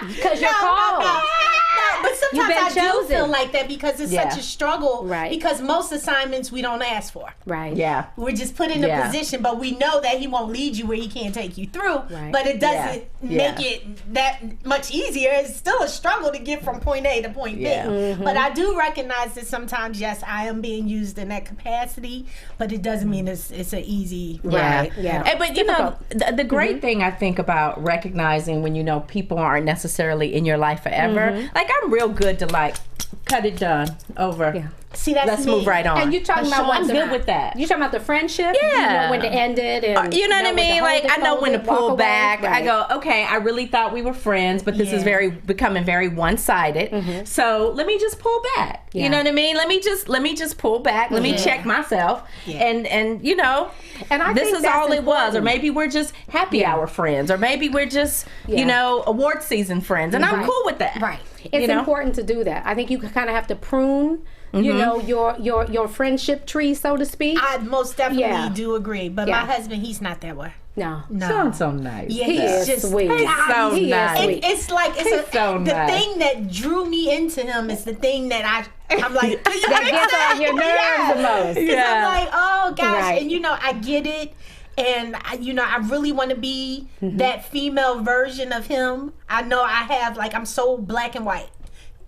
Because you're called. No, but You've been sometimes I do chosen. feel like that because it's Yeah. such a struggle. Right. Because most assignments we don't ask for. Right. Yeah. We're just put in a Yeah. position, but we know that he won't lead you where he can't take you through. Right. But it doesn't Yeah. make it that much easier. It's still a struggle to get from point A to point B. Yeah. But I do recognize that sometimes, yes, I am being used in that capacity, but it doesn't mean it's an easy Yeah. ride. Yeah. Hey, but you know, the great thing I think about recognizing when you know people aren't necessarily in your life forever, like I'm real good to like cut it done over. Yeah. See, that's Let's me. move right on. And you're talking But about Sean's I'm good with that. You talking about the friendship? Yeah. You know when to end it, and You know what I when to mean? hold Like it, I know hold when to it, walk pull away. back. I Right. go, okay, I really thought we were friends, but this is Yeah. becoming very one-sided. So let me just pull back. Yeah. You know what I mean? Let me just pull back. Let me check myself. And you know, And I this think is that's all it was. Or important. maybe we're just happy hour friends, or maybe we're just you know award season friends, and I'm Right. cool with that. Right. It's you know? important to do that. I think you kind of have to prune, you know, your friendship tree, so to speak. I most definitely Yeah. do agree. But Yeah. my husband, he's not that way. No. No. Sounds so nice. Yeah, He he's is just sweet. He's so He is nice. sweet. It's like He's so the nice. thing that drew me into him is the thing that I'm like That gets on your nerves the most. I'm like, oh gosh, Right. and you know, I get it. And I really want to be that female version of him. I know I have, like, I'm so black and white.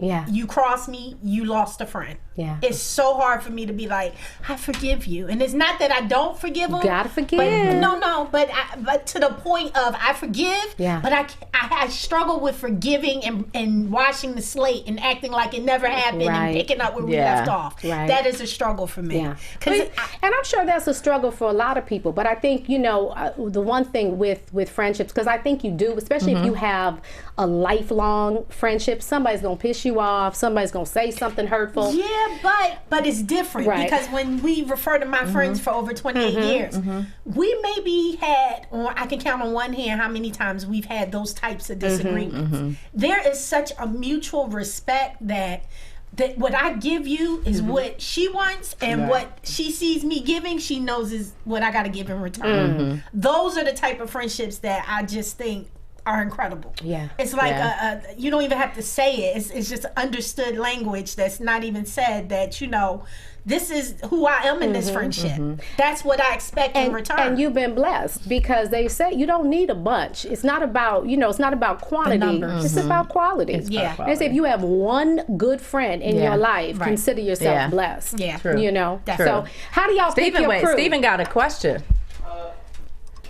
Yeah. You cross me, you lost a friend. Yeah. It's so hard for me to be like, I forgive you. And it's not that I don't forgive him. Gotta forgive. But to the point of I forgive, Yeah. but I struggle with forgiving and washing the slate and acting like it never happened Right. and picking up where we Yeah. left off. Right. That is a struggle for me. Yeah. 'Cause And I'm sure that's a struggle for a lot of people. But I think, the one thing with friendships, because I think you do, especially if you have a lifelong friendship, somebody's going to piss you off, somebody's going to say something hurtful. Yeah, but it's different Right. because when we refer to my friends for over 28 years, we maybe had, or I can count on one hand how many times we've had those types of disagreements. There is such a mutual respect that what I give you is what she wants, and what she sees me giving, she knows is what I got to give in return. Those are the type of friendships that I just think are incredible. Yeah. It's like you don't even have to say it. It's just understood language that's not even said, that this is who I am in this friendship. That's what I expect in return. And you've been blessed, because they say you don't need a bunch. It's not about, it's not about quantity. numbers. It's about quality. Yeah. They say if you have one good friend in your life, Right. consider yourself Yeah. blessed. Yeah. True. Definitely. So how do y'all pick your crew? Steven got a question.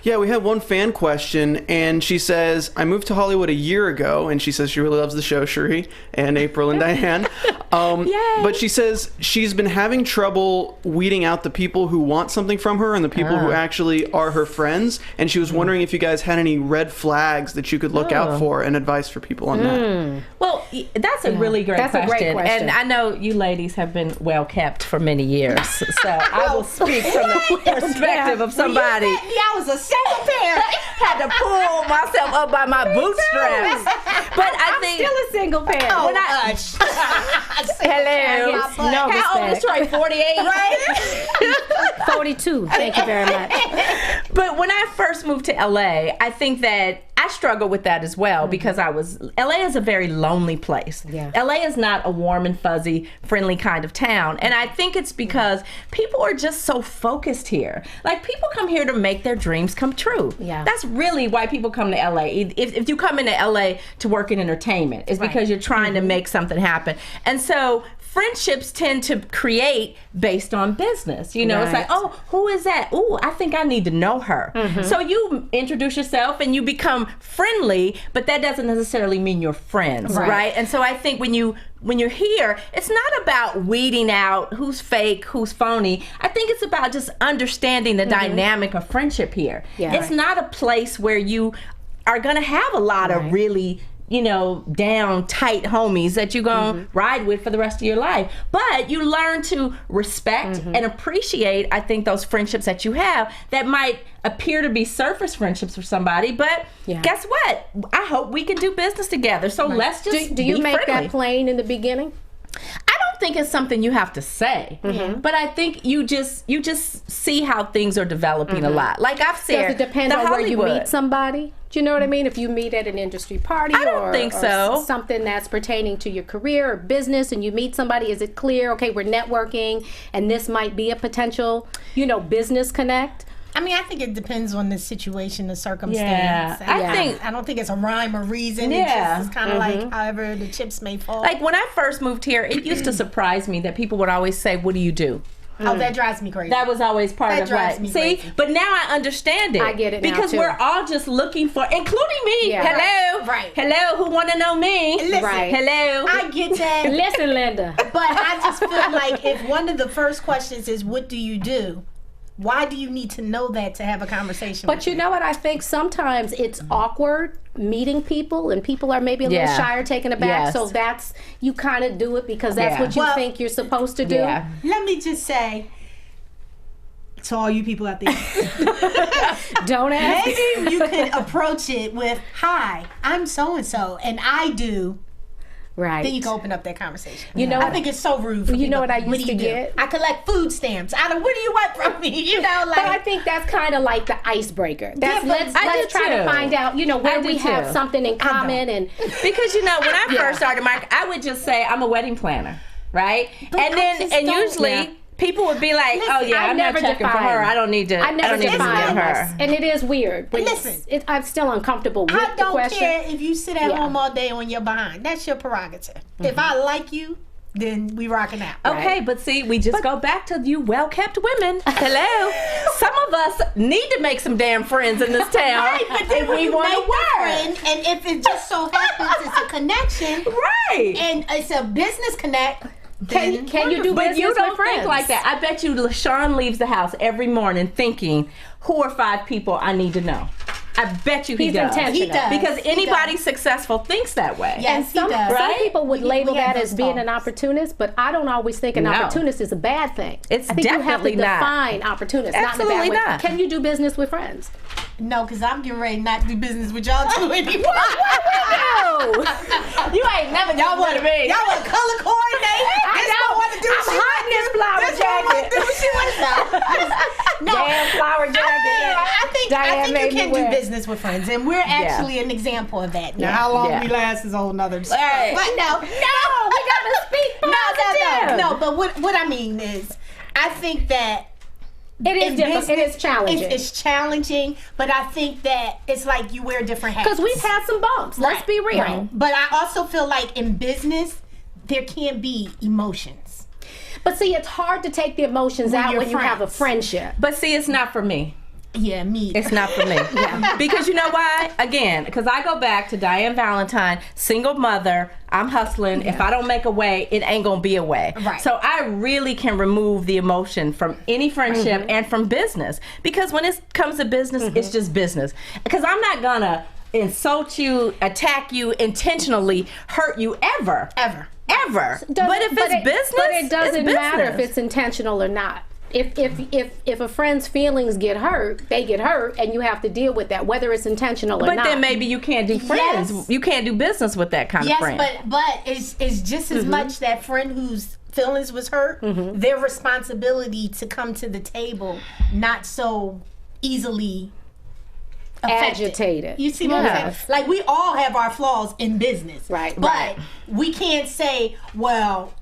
Yeah, we had one fan question, and she says, I moved to Hollywood a year ago, and she says she really loves the show, Sheree, and April and Diane. But she says she's been having trouble weeding out the people who want something from her and the people who actually are her friends, and she was wondering if you guys had any red flags that you could look out for and advice for people on that. Well, that's a really great That's a question. great question. And I know you ladies have been well kept for many years. So I will speak from the perspective of somebody. I was a single parent. Had to pull myself up by my bootstraps. But I think Still a single parent. when I hello, No how old is respect. Trey? 48, right? 42. Thank you very much. But when I first moved to LA, I think that I struggle with that as well, because LA is a very lonely place. Yeah. LA is not a warm and fuzzy, friendly kind of town. And I think it's because people are just so focused here. Like, people come here to make their dreams come true. Yeah. That's really why people come to LA. If you come into LA to work in entertainment, it's because you're trying to make something happen. And so friendships tend to create based on business. It's Right. like, oh, who is that? Ooh, I think I need to know her. So you introduce yourself and you become friendly, but that doesn't necessarily mean you're friends, right? And so I think when you're here, it's not about weeding out who's fake, who's phony. I think it's about just understanding the dynamic of friendship here. Yeah. It's not a place where you are going to have a lot of really down tight homies that you're going to ride with for the rest of your life. But you learn to respect and appreciate, I think, those friendships that you have that might appear to be surface friendships for somebody. But guess what? I hope we can do business together. So let's just Do you be make friendly. that plain in the beginning? I don't think it's something you have to say, but I think you just see how things are developing a lot. Like I've said, Does it depend the on where you Hollywood. meet somebody? Do you know what I mean? If you meet at an industry party, I don't think so. Something that's pertaining to your career or business, and you meet somebody, is it clear? Okay, we're networking, and this might be a potential, business connect. I mean, I think it depends on the situation, the circumstance. Yeah. I don't think it's a rhyme or reason. Yeah. It's kind of like however the chips may fall. Like when I first moved here, it used to surprise me that people would always say, "What do you do?" Oh, that drives me crazy. That was always part That of drives like, me see, crazy. but now I understand it. I get it now, because too. we're all just looking for, including me. Yeah. Hello, Right. Hello, who want to know me? Listen, Right. Hello. I get that. Listen, Linda. But I just feel like if one of the first questions is, what do you do? Why do you need to know that to have a conversation But with you know what? I think sometimes it's awkward meeting people, and people are maybe a little Yeah. shy or taken aback. Yes. So that's, you kind of do it because that's Yeah. what you Well, think you're supposed to do. Yeah. Let me just say to all you people out there, Don't ask. maybe you could approach it with, hi, I'm so-and-so, and I do. Right. Then you can open up that conversation. You know I what- think it's so rude for You know people. what I used do you to do? get? I collect food stamps. What do you want from me? But I think that's kind of like the icebreaker. That's, Yeah, but let's I do try to too. find out, where I do we have too. something in common. And Because when I first started, Mark, I would just say I'm a wedding planner, right? But and I then just and don't- usually Yeah. people would be like, "Oh yeah, I'm not checking for her. I don't need to. I never need to define her." us. And it is weird. But Listen. I'm still uncomfortable with I the don't question. care if you sit at Yeah. home all day on your behind. That's your prerogative. If I like you, then we rocking out. Okay, but see, we just go back to you well-kept women. Hello. Some of us need to make some damn friends in this town. Right, but then if when we you want to make the work. friend, and if it just so happens it's a connection, Right. and it's a business connect, then Can you do But business you don't with friends? think like that. I bet you LaShawn leaves the house every morning thinking, who are 5 people I need to know? I bet you he He's does. intentional. He does. Because He anybody does. successful thinks that way. Yes, And some, he does. some Right? people would label we have that as those being an thoughts. opportunist, but I don't always think an No. opportunist is a bad thing. It's I think definitely you have to not. define opportunist, Absolutely not in a bad way. not. Can you do business with friends? No, because I'm getting ready not to do business with y'all too anymore. No. You ain't never Y'all done want to me. y'all want to color coordinate? This don't want to do what I'm she hot want in this to do. flower This don't want to jacket. do what she wants to. No, Damn flower jacket. I think Diane you made can me do wear. business with friends, and we're actually an example of that. Now, how long Yeah. we last is a whole nother story. Right. But no, we gotta speak positive. no. But what I mean is, I think that It is in different. It business, is challenging. It's challenging, but I think that it's like you wear different hats. Because we've had some bumps. Let's Right, be real. right. But I also feel like in business, there can't be emotions. But see, it's hard to take the emotions When out you're when you have a friends. friendship. But see, it's not for me. Yeah, me. It's not for me. Because you know why? Again, because I go back to Diann Valentine, single mother. I'm hustling. If I don't make a way, it ain't gonna be a way. Right. So I really can remove the emotion from any friendship and from business. Because when it comes to business, it's just business. Because I'm not gonna insult you, attack you, intentionally hurt you ever. Ever. Ever. But if it's business, but it doesn't it's matter if business. it's intentional or not. If a friend's feelings get hurt, they get hurt, and you have to deal with that, whether it's intentional or But not. then maybe you can't do friends. Yes. You can't do business with that kind of Yes, friend. but it's just as much that friend whose feelings was hurt, their responsibility to come to the table, not so easily affected. Agitated. You see what I'm saying? Yes. Like we all have our flaws in business, Right. But Right. we can't say, well,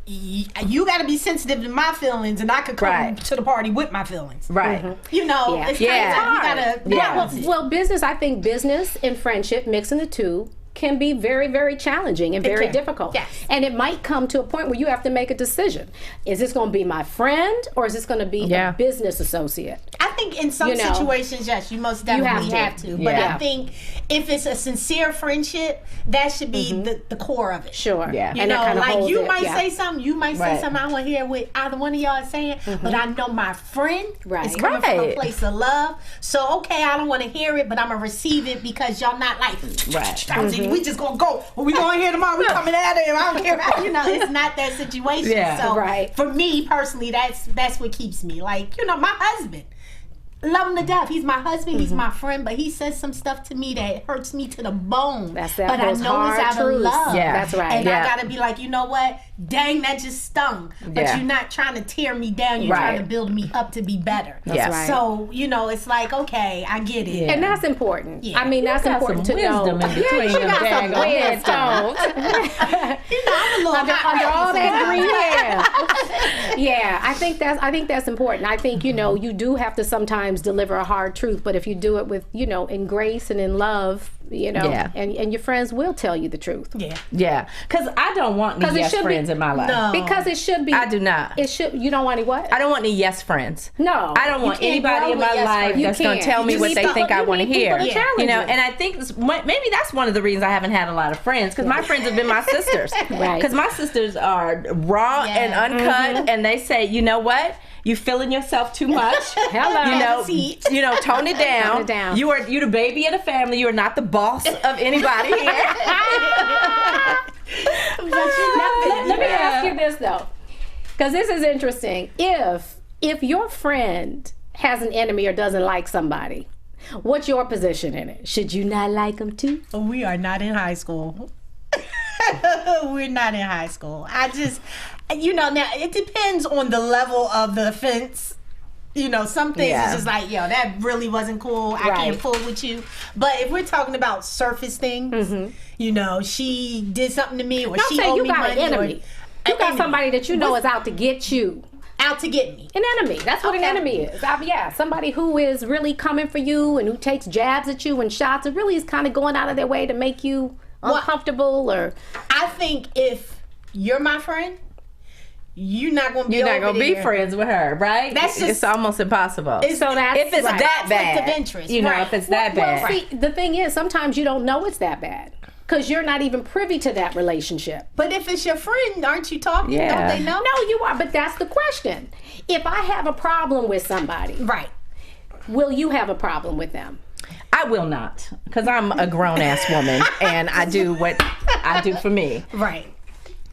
you got to be sensitive to my feelings, and I could come Right. to the party with my feelings. Right. You know, Yeah. it's Yeah. kind of like you gotta Yeah. balance it. Well, business, I think business and friendship, mixing the two, can be very, very challenging and very can. difficult. Yes. And it might come to a point where you have to make a decision. Is this going to be my friend or is this going to be Yeah. a business associate? I think in some You know, situations, yes, you most definitely have to. But Yeah. I think if it's a sincere friendship, that should be the core of it. Sure. Yeah. You And that know, kinda like holds you it, might yeah. say something, you might say Right. something I want to hear what either one of y'all is saying, but I know my friend Right. is coming from a Right. place of love. So, okay, I don't want to hear it, but I'm going to receive it because y'all not like, Right. we just going to go. Well, we going here tomorrow. We coming out of here. I don't care. You know, it's not that situation. Yeah. So, Right. for me personally, that's what keeps me. Like, you know, my husband. Love him to death. He's my husband. He's my friend. But he says some stuff to me that hurts me to the bone. That's that. But I those know it's hard out of truths. love. Yeah. That's right. And Yeah. I gotta be like, you know what? Dang, that just stung. But Yeah. you're not trying to tear me down. You're Right. trying to build me up to be better. Yes. right. So you know, it's like, okay, I get it. Yeah. And that's important. Yeah. I mean, that's got important some to know. wisdom in between you them got some daggone wisdom. You know, I'm a little under hot all right that sometimes. green hair. Yeah, I think that's important. I think, you know, you do have to sometimes deliver a hard truth, but if you do it with, you know, in grace and in love, you know, Yeah. and your friends will tell you the truth. Yeah. Yeah. Because I don't want any 'Cause it yes should be- friends in my life. No. Because it should be. I do not. It should. You don't want any what? I don't want any yes friends. No. I don't want can't anybody grow in with my yes life friends. that's You going to can't. tell me You what need they people- think I you want to need people hear. to challenge You know, you. and I think maybe that's one of the reasons I haven't had a lot of friends because my friends have been my sisters. Right. Because my sisters are raw Yeah. and uncut, and they say, you know what? You feeling yourself too much. Hello. You know, Seat. tone it down. Tone it down. You the baby of the family. You are not the boss of anybody here. Let me ask you this though, because this is interesting. If your friend has an enemy or doesn't like somebody, what's your position in it? Should you not like them too? We are not in high school. We're not in high school. I just, you know, now it depends on the level of the offense. You know, some things Yeah. is just like, yo, that really wasn't cool. I Right. can't pull with you. But if we're talking about surface things, you know, she did something to me or Don't she say owed you me got money. an enemy. You got enemy. somebody that you know is out to get you. out to get me. An enemy. That's what an Okay. enemy is. Yeah, somebody who is really coming for you and who takes jabs at you and shots and really is kind of going out of their way to make you uncomfortable or. I think if you're my friend, you're not going to be You're not over gonna be there. friends with her, right? That's just- it's almost impossible. So that's if it's right. that bad, Conflict of interest, you know, right. if it's that Well, bad. see, the thing is, sometimes you don't know it's that bad because you're not even privy to that relationship. But if it's your friend, aren't you talking? Yeah. Don't they know? No, you are, but that's the question. If I have a problem with somebody, Right. will you have a problem with them? I will not, because I'm a grown ass woman and I do what I do for me. Right.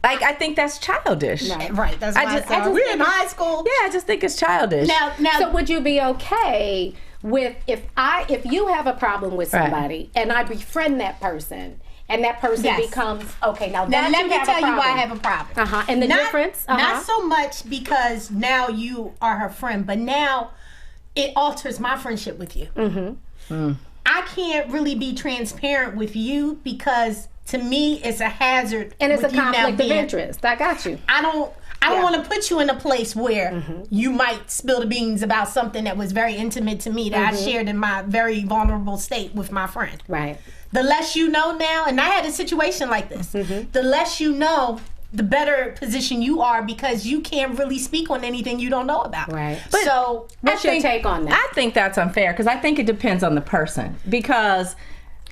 Like, I think that's childish. Right. That's why I just we're think- in high school. Yeah, I just think it's childish. Now, So would you be okay with if you have a problem with Right. somebody and I befriend that person and that person Yes. becomes okay now now that let you me have tell a you why I problem. have a problem. And the Not- difference Not so much because now you are her friend, but now it alters my friendship with you. I can't really be transparent with you because to me it's a hazard and it's a with you now conflict of being- interest. I got you. I don't Yeah. want to put you in a place where you might spill the beans about something that was very intimate to me that I shared in my very vulnerable state with my friend. Right. The less you know now, and I had a situation like this, the less you know, the better position you are because you can't really speak on anything you don't know about. Right. So What's your take on that? I think that's unfair because I think it depends on the person. Because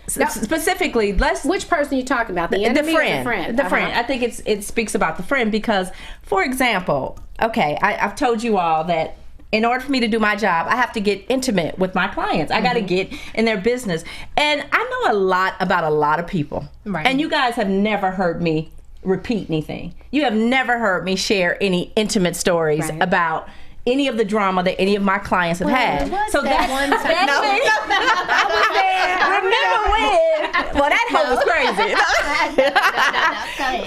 specifically, Which person you talking about? The enemy or the friend? The friend. I think it speaks about the friend because, for example, okay, I've told you all that in order for me to do my job, I have to get intimate with my clients. I got to get in their business. And I know a lot about a lot of people. Right. And you guys have never heard me repeat anything. You have never heard me share any intimate stories Right. about any of the drama that any of my clients have had. So that that's one time. I was there. Remember when? Well, that hoe was crazy.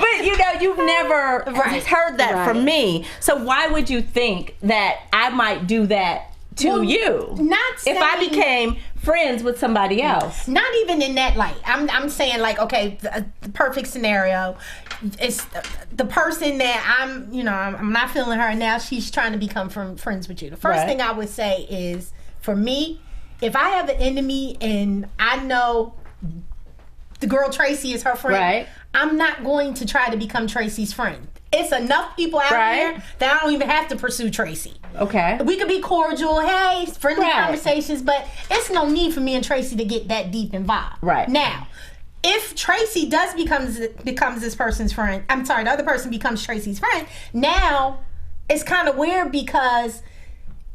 But you know, you've never heard that from me. So why would you think that I might do that to you? Not if I saying- became friends with somebody else. Not even in that light. I'm saying like, okay, the perfect scenario is the person that I'm not feeling her now. She's trying to become friends with you. The first Right. thing I would say is, for me, if I have an enemy and I know the girl Tracy is her friend, Right. I'm not going to try to become Tracy's friend. It's enough people out Right. there that I don't even have to pursue Tracy. Okay. We could be cordial, hey, friendly Right. conversations, but it's no need for me and Tracy to get that deep involved. Right. Now, if Tracy does becomes this person's friend, I'm sorry, the other person becomes Tracy's friend, now it's kind of weird because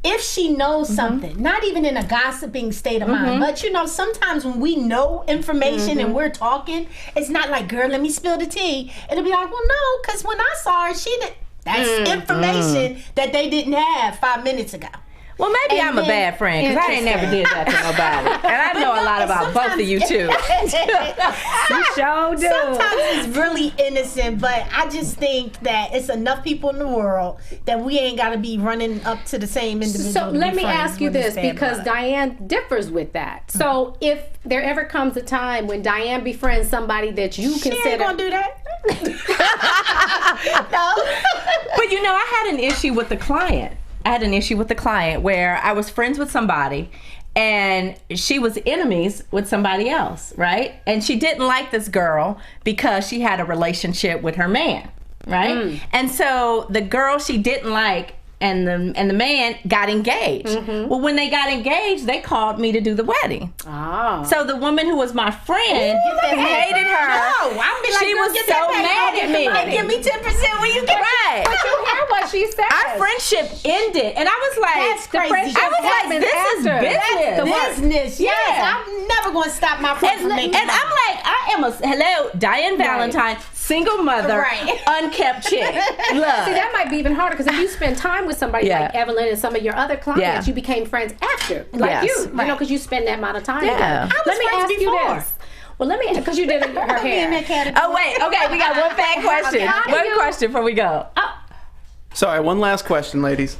if she knows something, not even in a gossiping state of mind, but sometimes when we know information and we're talking, it's not like, girl, let me spill the tea. It'll be like, well, no, because when I saw her, she did. That's information that they didn't have 5 minutes ago. Well, maybe And I'm a then- bad friend because I ain't never did that to nobody. And I know a lot about both of you, too. You sure do. Sometimes it's really innocent, but I just think that it's enough people in the world that we ain't got to be running up to the same individual. So to be let me friends ask you when it's this, bad because blood. Diann differs with that. So if there ever comes a time when Diann befriends somebody that you She consider ain't gonna do that. But you know, I had an issue with the client. Where I was friends with somebody and she was enemies with somebody else, right? And she didn't like this girl because she had a relationship with her man, right? And so the girl she didn't like and the man got engaged. Well, when they got engaged, they called me to do the wedding. Oh. So the woman who was my friend hated her. No, I'm be like, she girl, was get so that back. mad at me. Like, give me 10% when you get Right. But you hear what she said. Our friendship ended, and I was like, That's crazy. I was like, happens this is after. business. That's the work. business. Yes, Yeah. I'm never gonna stop my friend from making And money. I'm like, I am hello, Diann Valentine, single mother, Right. unkept chick. Look. See, that might be even harder because if you spend time with somebody Yeah. like Evelyn and some of your other clients, Yeah. you became friends after, like Yes. you know, because you spend that amount of time. Yeah. together. I was Let me friends ask you before. this. Well, let me, because you did her hair. Oh, wait. Okay, we got one bad question. How do One you- question before we go. Sorry, one last question, ladies.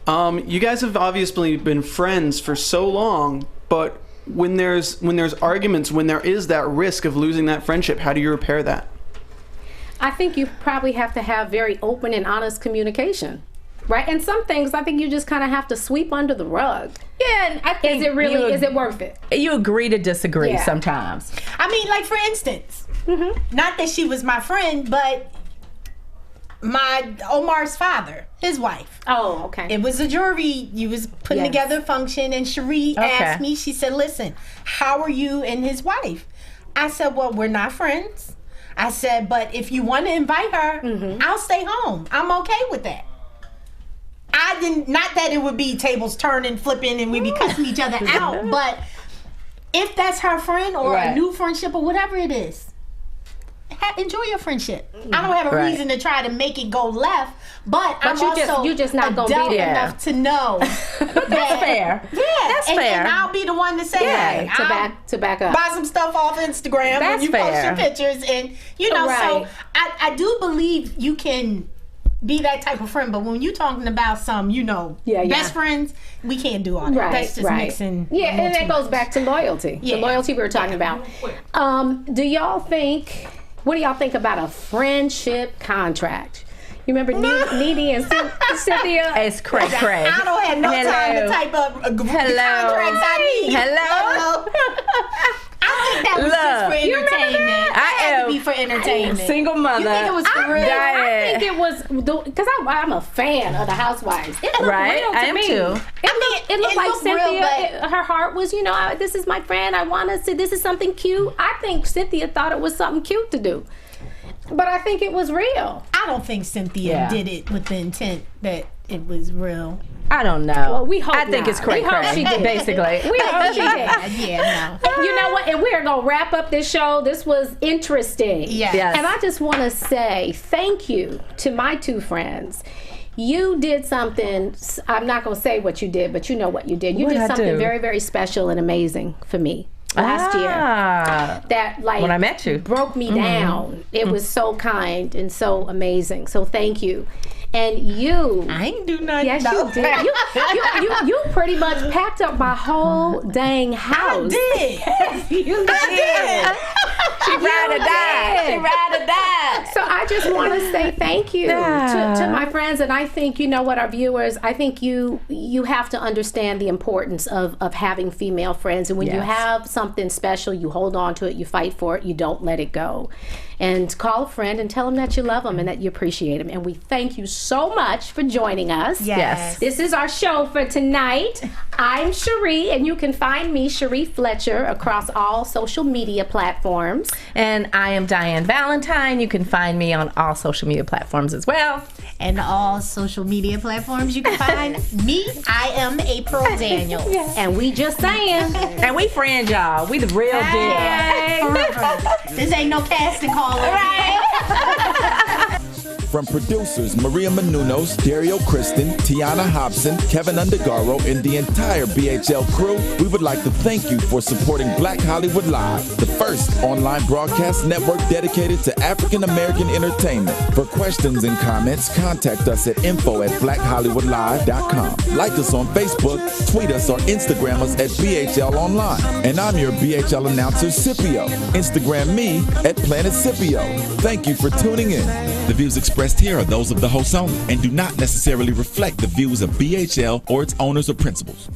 You guys have obviously been friends for so long, but when there's arguments, when there is that risk of losing that friendship, how do you repair that? I think you probably have to have very open and honest communication. Right, and some things I think you just kind of have to sweep under the rug. Yeah, and I think is it worth it? You agree to disagree Yeah. sometimes. I mean, like for instance, not that she was my friend, but Omar's father, his wife. Oh, okay. It was a jury. You was putting Yes. together a function, and Sheree Okay. asked me. She said, "Listen, how are you and his wife?" I said, "Well, we're not friends." I said, "But if you want to invite her, I'll stay home. I'm okay with that." I didn't. Not that it would be tables turning, flipping, and we'd be cussing each other out. But if that's her friend or Right. a new friendship or whatever it is, enjoy your friendship. I don't have a Right. reason to try to make it go left, but I'm you just not gonna be adult there. enough to know That's fair. Yeah, That's and, fair. And I'll be the one to say, Yeah, hey, to back up. buy some stuff off Instagram That's when you post fair. your pictures, and you know. So Right. I do believe you can be that type of friend, but when you're talking about some, best friends, we can't do all that. Right, That's just right. mixing. Yeah, and that goes back to loyalty. Yeah. The loyalty we were talking about. Do y'all think? What do y'all think about a friendship contract? You remember Needy and Cynthia? It's cray cray. I don't have no time to type up the contracts I need. Hello. I think that was just for entertainment. That had to be for entertainment. Single mother. You think it was for real? I think it was because I'm a fan of the Housewives. It looked Right, real to I am me. too. It looked like looked real, Cynthia. but- Her heart was, this is my friend. I want to see. This is something cute. I think Cynthia thought it was something cute to do, but I think it was real. I don't think Cynthia did it with the intent that it was real. I don't know. Well, we hope I think not. it's cray We hope cray. she did. Basically. We hope she did. Yeah, no. You know what? And we are going to wrap up this show. This was interesting. Yes. Yes. And I just want to say thank you to my two friends. You did something, I'm not going to say what you did, but you know what you did. You What'd did I something do? very, very special and amazing for me last year. That When I met you. broke me down. It was so kind and so amazing. So thank you. And you, I ain't do nothing. yes, you did. You pretty much packed up my whole dang house. You did. She ride or die. She ride or die. So I just want to say thank you to my friends, and I think our viewers. I think you have to understand the importance of having female friends, and when you Yes. have something special, you hold on to it, you fight for it, you don't let it go, and call a friend and tell them that you love them and that you appreciate them. And we thank you so much for joining us. Yes. This is our show for tonight. I'm Sheree, and you can find me, Sheree Fletcher, across all social media platforms. And I am Diann Valentine. You can find me on all social media platforms as well. And all social media platforms you can find me. I am April Daniels. And we just saying. And we friends, y'all. We the real deal. Forever. This ain't no casting call. From producers Maria Menounos, Dario Kristen, Tiana Hobson, Kevin Undergaro, and the entire BHL crew, we would like to thank you for supporting Black Hollywood Live, the first online broadcast network dedicated to African American entertainment. For questions and comments, contact us at info@blackhollywoodlive.com. Like us on Facebook, tweet us, or Instagram us at BHL Online. And I'm your BHL announcer, Scipio. Instagram me at Planet Scipio. Thank you for tuning in. The views expressed here are those of the hosts only and do not necessarily reflect the views of BHL or its owners or principals.